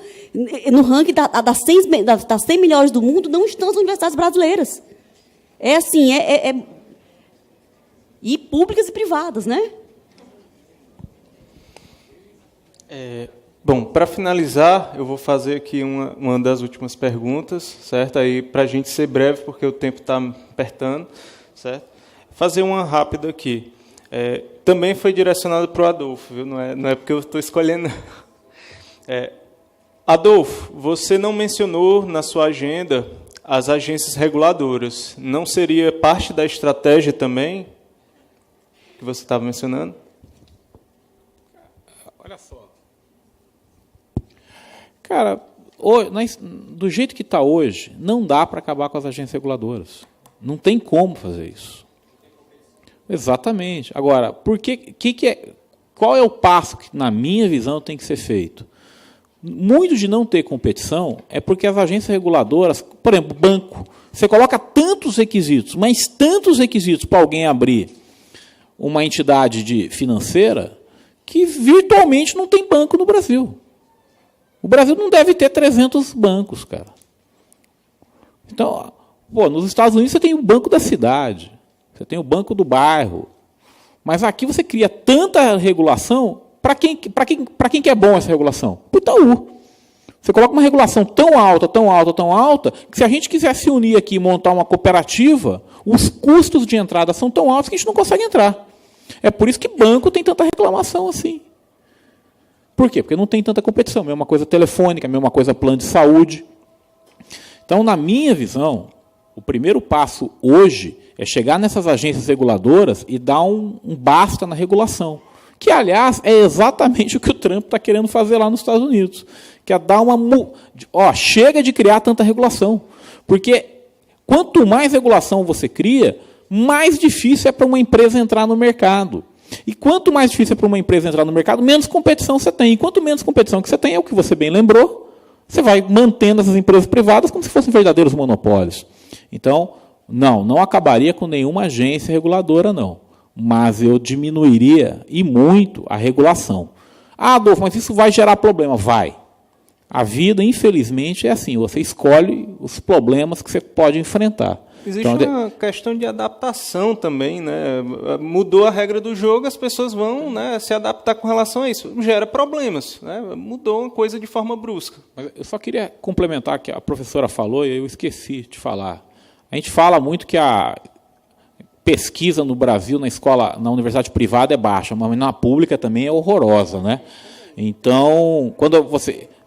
no ranking das 100 melhores do mundo, não estão as universidades brasileiras. É assim, e públicas e privadas, né? Bom, para finalizar, eu vou fazer aqui uma das últimas perguntas, certo? Aí, para a gente ser breve, porque o tempo está apertando, certo? Fazer uma rápida aqui. Também foi direcionado para o Adolfo, viu? Não é porque eu estou escolhendo. Adolfo, você não mencionou na sua agenda as agências reguladoras. Não seria parte da estratégia também que você estava mencionando? Olha só. Cara, do jeito que está hoje, não dá para acabar com as agências reguladoras. Não tem como fazer isso. Exatamente. Agora, qual é o passo que, na minha visão, tem que ser feito? Muito de não ter competição é porque as agências reguladoras, por exemplo, banco, você coloca tantos requisitos, mas tantos requisitos para alguém abrir uma entidade financeira que virtualmente não tem banco no Brasil. O Brasil não deve ter 300 bancos, cara. Então, nos Estados Unidos você tem o banco da cidade, você tem o banco do bairro, mas aqui você cria tanta regulação. Para quem que é bom essa regulação? Para o Itaú. Você coloca uma regulação tão alta, tão alta, tão alta, que se a gente quiser se unir aqui e montar uma cooperativa, os custos de entrada são tão altos que a gente não consegue entrar. É por isso que banco tem tanta reclamação assim. Por quê? Porque não tem tanta competição. Mesma coisa telefônica, mesma coisa plano de saúde. Então, na minha visão, o primeiro passo hoje é chegar nessas agências reguladoras e dar um basta na regulação. Que, aliás, é exatamente o que o Trump está querendo fazer lá nos Estados Unidos. Que é dar uma... chega de criar tanta regulação. Porque quanto mais regulação você cria, mais difícil é para uma empresa entrar no mercado. E quanto mais difícil é para uma empresa entrar no mercado, menos competição você tem. E quanto menos competição que você tem, é o que você bem lembrou, você vai mantendo essas empresas privadas como se fossem verdadeiros monopólios. Então, não acabaria com nenhuma agência reguladora, não. Mas eu diminuiria, e muito, a regulação. Ah, Adolfo, mas isso vai gerar problema. Vai. A vida, infelizmente, é assim. Você escolhe os problemas que você pode enfrentar. Existe uma questão de adaptação também, né? Mudou a regra do jogo, as pessoas vão, né, se adaptar com relação a isso. Gera problemas, né? Mudou uma coisa de forma brusca. Eu só queria complementar o que a professora falou e eu esqueci de falar. A gente fala muito que a pesquisa no Brasil, na universidade privada é baixa, mas na pública também é horrorosa, né? Então,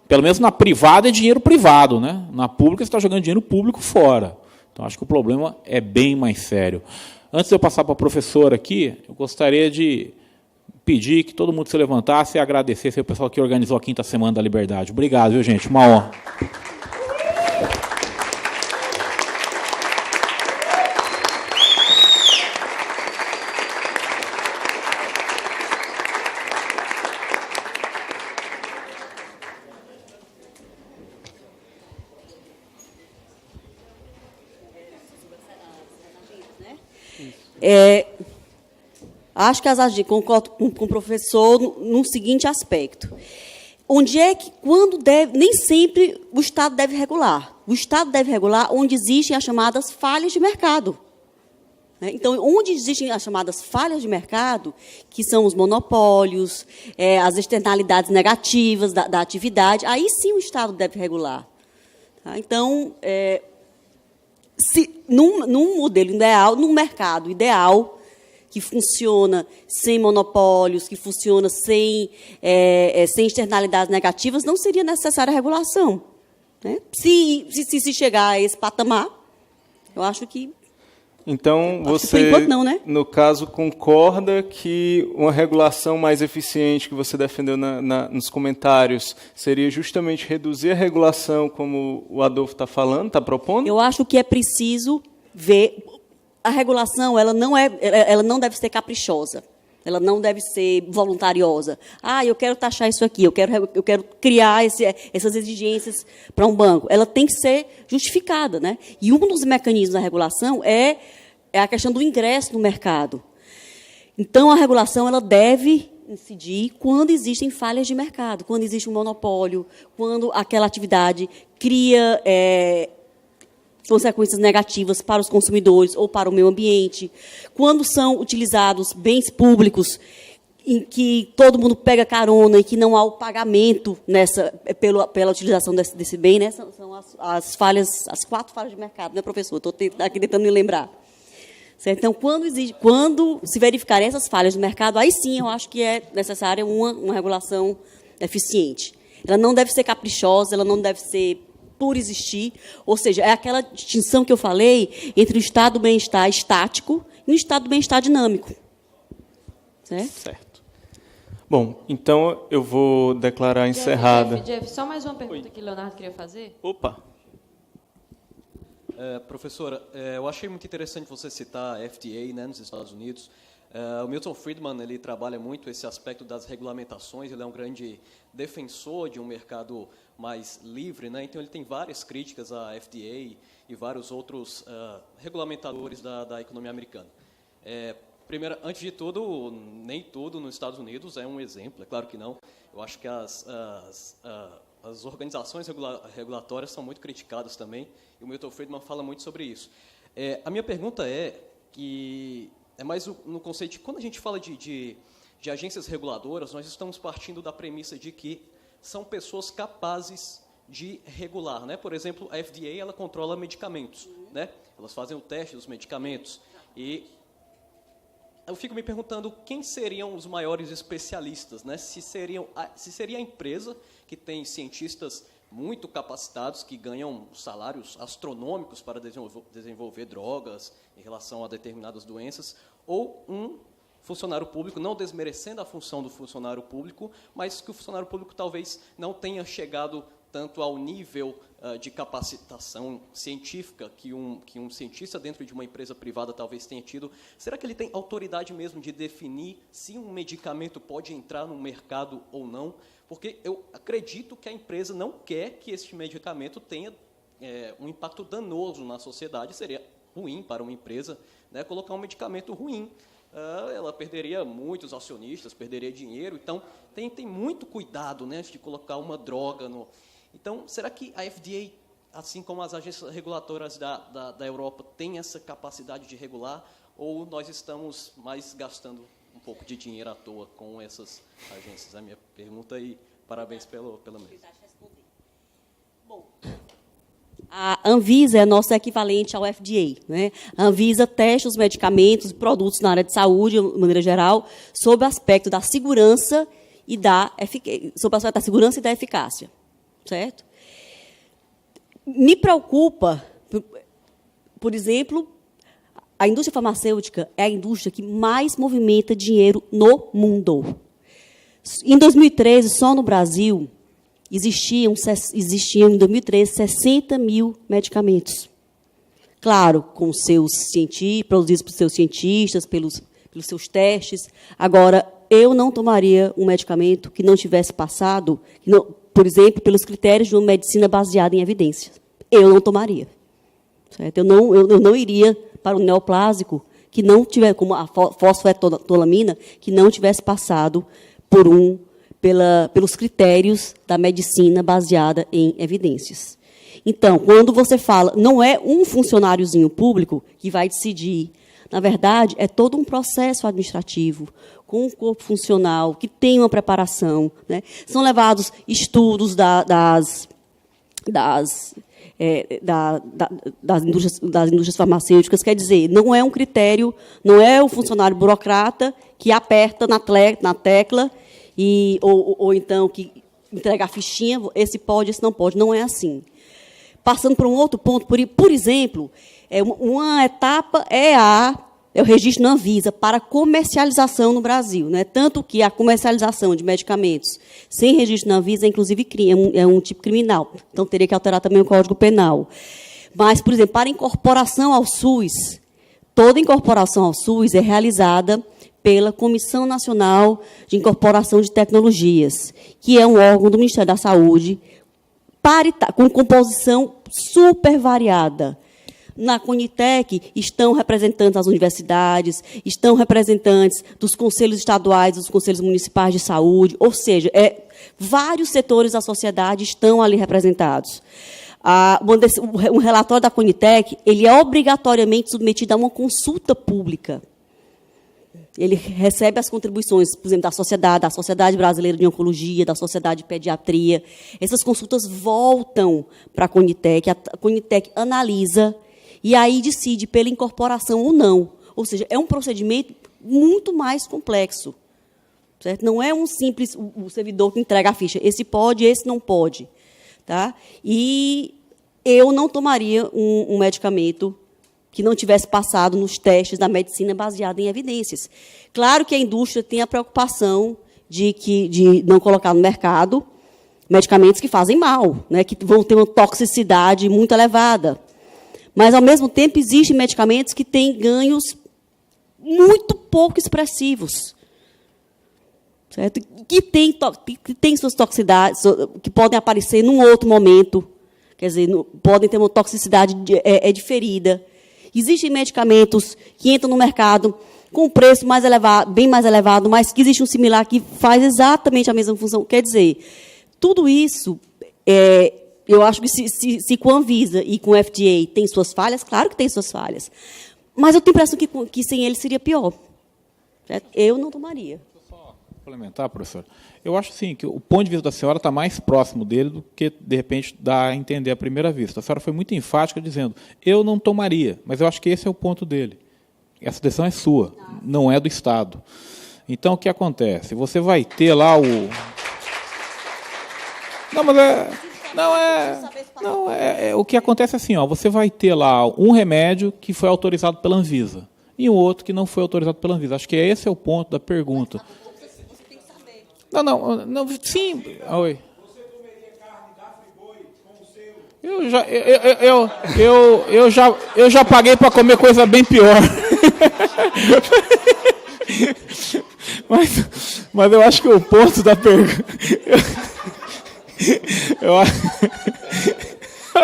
pelo menos na privada é dinheiro privado, né? Na pública você está jogando dinheiro público fora. Então, acho que o problema é bem mais sério. Antes de eu passar para a professora aqui, eu gostaria de pedir que todo mundo se levantasse e agradecesse ao pessoal que organizou a 5ª Semana da Liberdade. Obrigado, viu, gente? Uma honra. Acho que concordo com o professor no seguinte aspecto. Onde é que, nem sempre o Estado deve regular. O Estado deve regular onde existem as chamadas falhas de mercado. Então, onde existem as chamadas falhas de mercado, que são os monopólios, as externalidades negativas da atividade, aí sim o Estado deve regular. Então, num modelo ideal, num mercado ideal, que funciona sem monopólios, que funciona sem externalidades negativas, não seria necessária a regulação. Né? Se chegar a esse patamar, eu acho que... Então, você, por enquanto, não, né? No caso, concorda que uma regulação mais eficiente que você defendeu nos comentários seria justamente reduzir a regulação, como o Adolfo está falando, está propondo? Eu acho que é preciso ver... A regulação ela não deve ser caprichosa, ela não deve ser voluntariosa. Eu quero taxar isso aqui, eu quero criar essas exigências para um banco. Ela tem que ser justificada, né? E um dos mecanismos da regulação é a questão do ingresso no mercado. Então, a regulação ela deve incidir quando existem falhas de mercado, quando existe um monopólio, quando aquela atividade cria... consequências negativas para os consumidores ou para o meio ambiente, quando são utilizados bens públicos em que todo mundo pega carona e que não há o pagamento pela utilização desse bem, né? São as 4 falhas de mercado, né, professor? Estou aqui tentando me lembrar. Certo? Então, quando se verificarem essas falhas de mercado, aí sim eu acho que é necessária uma regulação eficiente. Ela não deve ser caprichosa, ela não deve ser por existir, ou seja, é aquela distinção que eu falei entre o estado do bem-estar estático e o estado do bem-estar dinâmico. Certo. Bom, então eu vou declarar encerrada. Jeff, só mais uma pergunta que o Leonardo queria fazer. Opa! Professora, eu achei muito interessante você citar a FDA, né, nos Estados Unidos. O Milton Friedman ele trabalha muito esse aspecto das regulamentações, ele é um grande defensor de um mercado mais livre, né? Então ele tem várias críticas à FDA e vários outros regulamentadores da economia americana. Primeiro, antes de tudo, nem tudo nos Estados Unidos é um exemplo, é claro que não. Eu acho que as organizações regulatórias são muito criticadas também, e o Milton Friedman fala muito sobre isso. A minha pergunta é mais no conceito de, quando a gente fala de agências reguladoras, nós estamos partindo da premissa de que são pessoas capazes de regular, né? Por exemplo, a FDA ela controla medicamentos, né? Elas fazem o teste dos medicamentos e eu fico me perguntando quem seriam os maiores especialistas, né? Se seria a empresa que tem cientistas muito capacitados que ganham salários astronômicos para desenvolver drogas em relação a determinadas doenças, ou um funcionário público, não desmerecendo a função do funcionário público, mas que o funcionário público talvez não tenha chegado tanto ao nível de capacitação científica que um cientista dentro de uma empresa privada talvez tenha tido. Será que ele tem autoridade mesmo de definir se um medicamento pode entrar no mercado ou não? Porque eu acredito que a empresa não quer que este medicamento tenha um impacto danoso na sociedade. Seria ruim para uma empresa, né, colocar um medicamento ruim. Ela perderia muitos acionistas, perderia dinheiro. Então, tem muito cuidado, né, de colocar uma droga no... Então, será que a FDA, assim como as agências regulatórias da Europa, tem essa capacidade de regular? Ou nós estamos mais gastando um pouco de dinheiro à toa com essas agências? É a minha pergunta e parabéns pela mesa. Bom, a Anvisa é nosso equivalente ao FDA, né? A Anvisa testa os medicamentos e produtos na área de saúde, de maneira geral, sob o aspecto da segurança e da eficácia, certo? Me preocupa, por exemplo, a indústria farmacêutica é a indústria que mais movimenta dinheiro no mundo. Em 2013, só no Brasil, existiam em 2013 60 mil medicamentos. Claro, com seus cientistas, produzidos por seus cientistas, pelos seus testes. Agora, eu não tomaria um medicamento que não tivesse passado, por exemplo, pelos critérios de uma medicina baseada em evidências. Eu não tomaria. Certo? Eu não iria para o neoplásico que não tiver, como a fosfetolamina, que não tivesse passado pelos critérios da medicina baseada em evidências. Então, quando você fala, não é um funcionáriozinho público que vai decidir. Na verdade, é todo um processo administrativo, com um corpo funcional, que tem uma preparação, né? São levados estudos das indústrias farmacêuticas, quer dizer, não é um critério, não é o funcionário burocrata que aperta na tecla ou então que entrega a fichinha, esse pode, esse não pode. Não é assim. Passando para um outro ponto, por exemplo, uma etapa é o registro na Anvisa para comercialização no Brasil, né? Tanto que a comercialização de medicamentos sem registro na Anvisa, inclusive, é um tipo criminal. Então, teria que alterar também o Código Penal. Mas, por exemplo, para incorporação ao SUS, toda incorporação ao SUS é realizada pela Comissão Nacional de Incorporação de Tecnologias, que é um órgão do Ministério da Saúde, com composição super variada. Na Conitec estão representantes das universidades, estão representantes dos conselhos estaduais, dos conselhos municipais de saúde, ou seja, vários setores da sociedade estão ali representados. Um relatório da Conitec, ele é obrigatoriamente submetido a uma consulta pública. Ele recebe as contribuições, por exemplo, da Sociedade Brasileira de Oncologia, da Sociedade de Pediatria. Essas consultas voltam para a Conitec analisa e aí decide pela incorporação ou não. Ou seja, é um procedimento muito mais complexo. Certo? Não é um simples o servidor que entrega a ficha. Esse pode, esse não pode. Tá? E eu não tomaria um medicamento que não tivesse passado nos testes da medicina baseada em evidências. Claro que a indústria tem a preocupação de não colocar no mercado medicamentos que fazem mal, né, que vão ter uma toxicidade muito elevada. Mas, ao mesmo tempo, existem medicamentos que têm ganhos muito pouco expressivos, certo? Que têm suas toxicidades, que podem aparecer num outro momento, quer dizer, podem ter uma toxicidade diferida. Existem medicamentos que entram no mercado com preço mais elevado, bem mais elevado, mas que existe um similar que faz exatamente a mesma função. Quer dizer, tudo isso, eu acho que se com a Anvisa e com o FDA tem suas falhas, claro que tem suas falhas, mas eu tenho a impressão que sem ele seria pior. Certo? Eu não tomaria. Deixa eu só Complementar, professor? Eu acho assim, que o ponto de vista da senhora está mais próximo dele do que, de repente, dá a entender à primeira vista. A senhora foi muito enfática dizendo, eu não tomaria, mas eu acho que esse é o ponto dele. Essa decisão é sua, não é do Estado. Então, o que acontece? Você vai ter lá o... Não, mas o que acontece é assim, ó, você vai ter lá um remédio que foi autorizado pela Anvisa e um outro que não foi autorizado pela Anvisa. Acho que esse é o ponto da pergunta. Você tem que saber. Não, sim. Oi. Você comeria carne da Friboi com o seu? Eu já paguei para comer coisa bem pior. mas eu acho que o ponto da pergunta...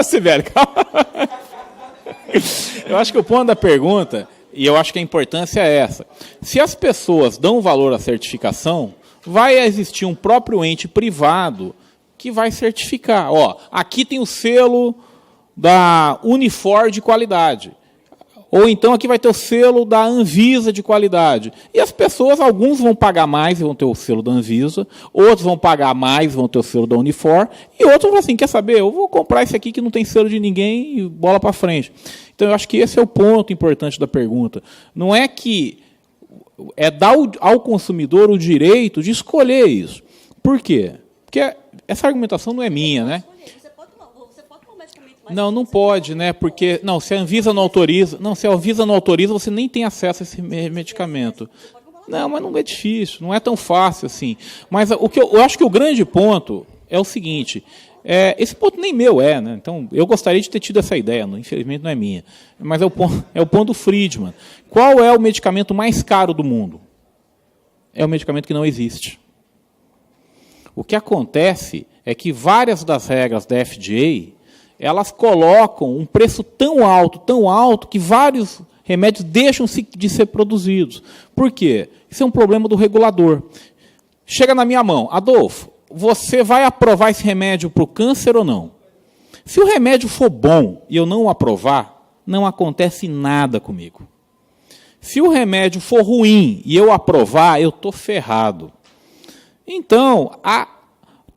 Sibeli, calma. Eu acho que o ponto da pergunta, e eu acho que a importância é essa. Se as pessoas dão valor à certificação, vai existir um próprio ente privado que vai certificar. Ó, aqui tem o selo da Unifor de qualidade. Ou então aqui vai ter o selo da Anvisa de qualidade. E as pessoas, alguns vão pagar mais e vão ter o selo da Anvisa, outros vão pagar mais e vão ter o selo da Unifor, e outros vão falar assim, quer saber, eu vou comprar esse aqui que não tem selo de ninguém e bola para frente. Então eu acho que esse é o ponto importante da pergunta. Não é que é dar ao consumidor o direito de escolher isso. Por quê? Porque essa argumentação não é minha, né? Você pode tomar medicamento mais... Não pode, né? Porque se a Anvisa não autoriza, você nem tem acesso a esse medicamento. Não, mas não é difícil, não é tão fácil assim. Mas o que eu acho que o grande ponto é o seguinte, esse ponto nem meu né? Então, eu gostaria de ter tido essa ideia, infelizmente não é minha. Mas é o ponto do Friedman. Qual é o medicamento mais caro do mundo? É o medicamento que não existe. O que acontece é que várias das regras da FDA, elas colocam um preço tão alto, que vários remédios deixam de ser produzidos. Por quê? Isso é um problema do regulador. Chega na minha mão, Adolfo, você vai aprovar esse remédio para o câncer ou não? Se o remédio for bom e eu não o aprovar, não acontece nada comigo. Se o remédio for ruim e eu aprovar, eu estou ferrado. Então,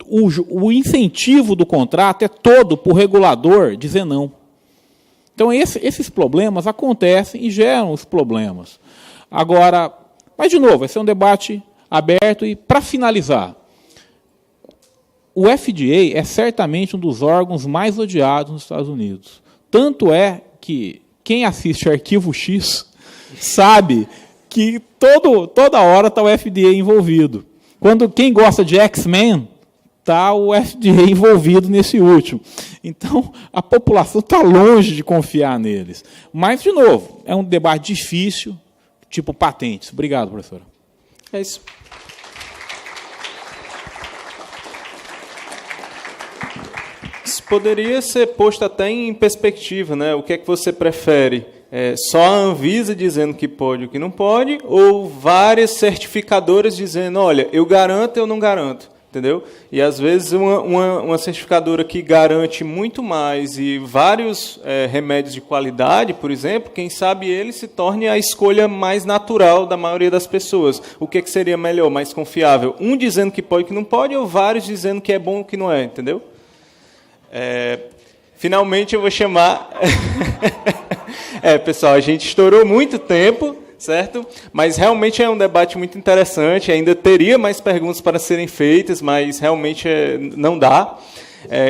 o incentivo do contrato é todo para o regulador dizer não. Então, esses problemas acontecem e geram os problemas. Agora, mas, de novo, esse é um debate aberto. E, para finalizar, o FDA é certamente um dos órgãos mais odiados nos Estados Unidos. Tanto é que quem assiste Arquivo X sabe que toda hora está o FDA envolvido. Quem gosta de X-Men, está o FDA envolvido nesse último. Então, a população está longe de confiar neles. Mas, de novo, é um debate difícil, tipo patentes. Obrigado, professora. É isso. Isso poderia ser posto até em perspectiva, né? O que é que você prefere? Só a Anvisa dizendo que pode ou que não pode, ou várias certificadoras dizendo, olha, eu garanto, eu não garanto, entendeu? E às vezes uma certificadora que garante muito mais e vários remédios de qualidade, por exemplo, quem sabe ele se torne a escolha mais natural da maioria das pessoas. O que seria melhor, mais confiável? Um dizendo que pode ou que não pode, ou vários dizendo que é bom ou que não é, entendeu? Finalmente eu vou chamar... pessoal, a gente estourou muito tempo, certo? Mas realmente é um debate muito interessante, ainda teria mais perguntas para serem feitas, mas realmente não dá.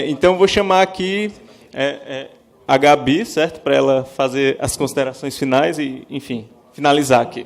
Então, vou chamar aqui a Gabi, certo? Para ela fazer as considerações finais e, enfim, finalizar aqui.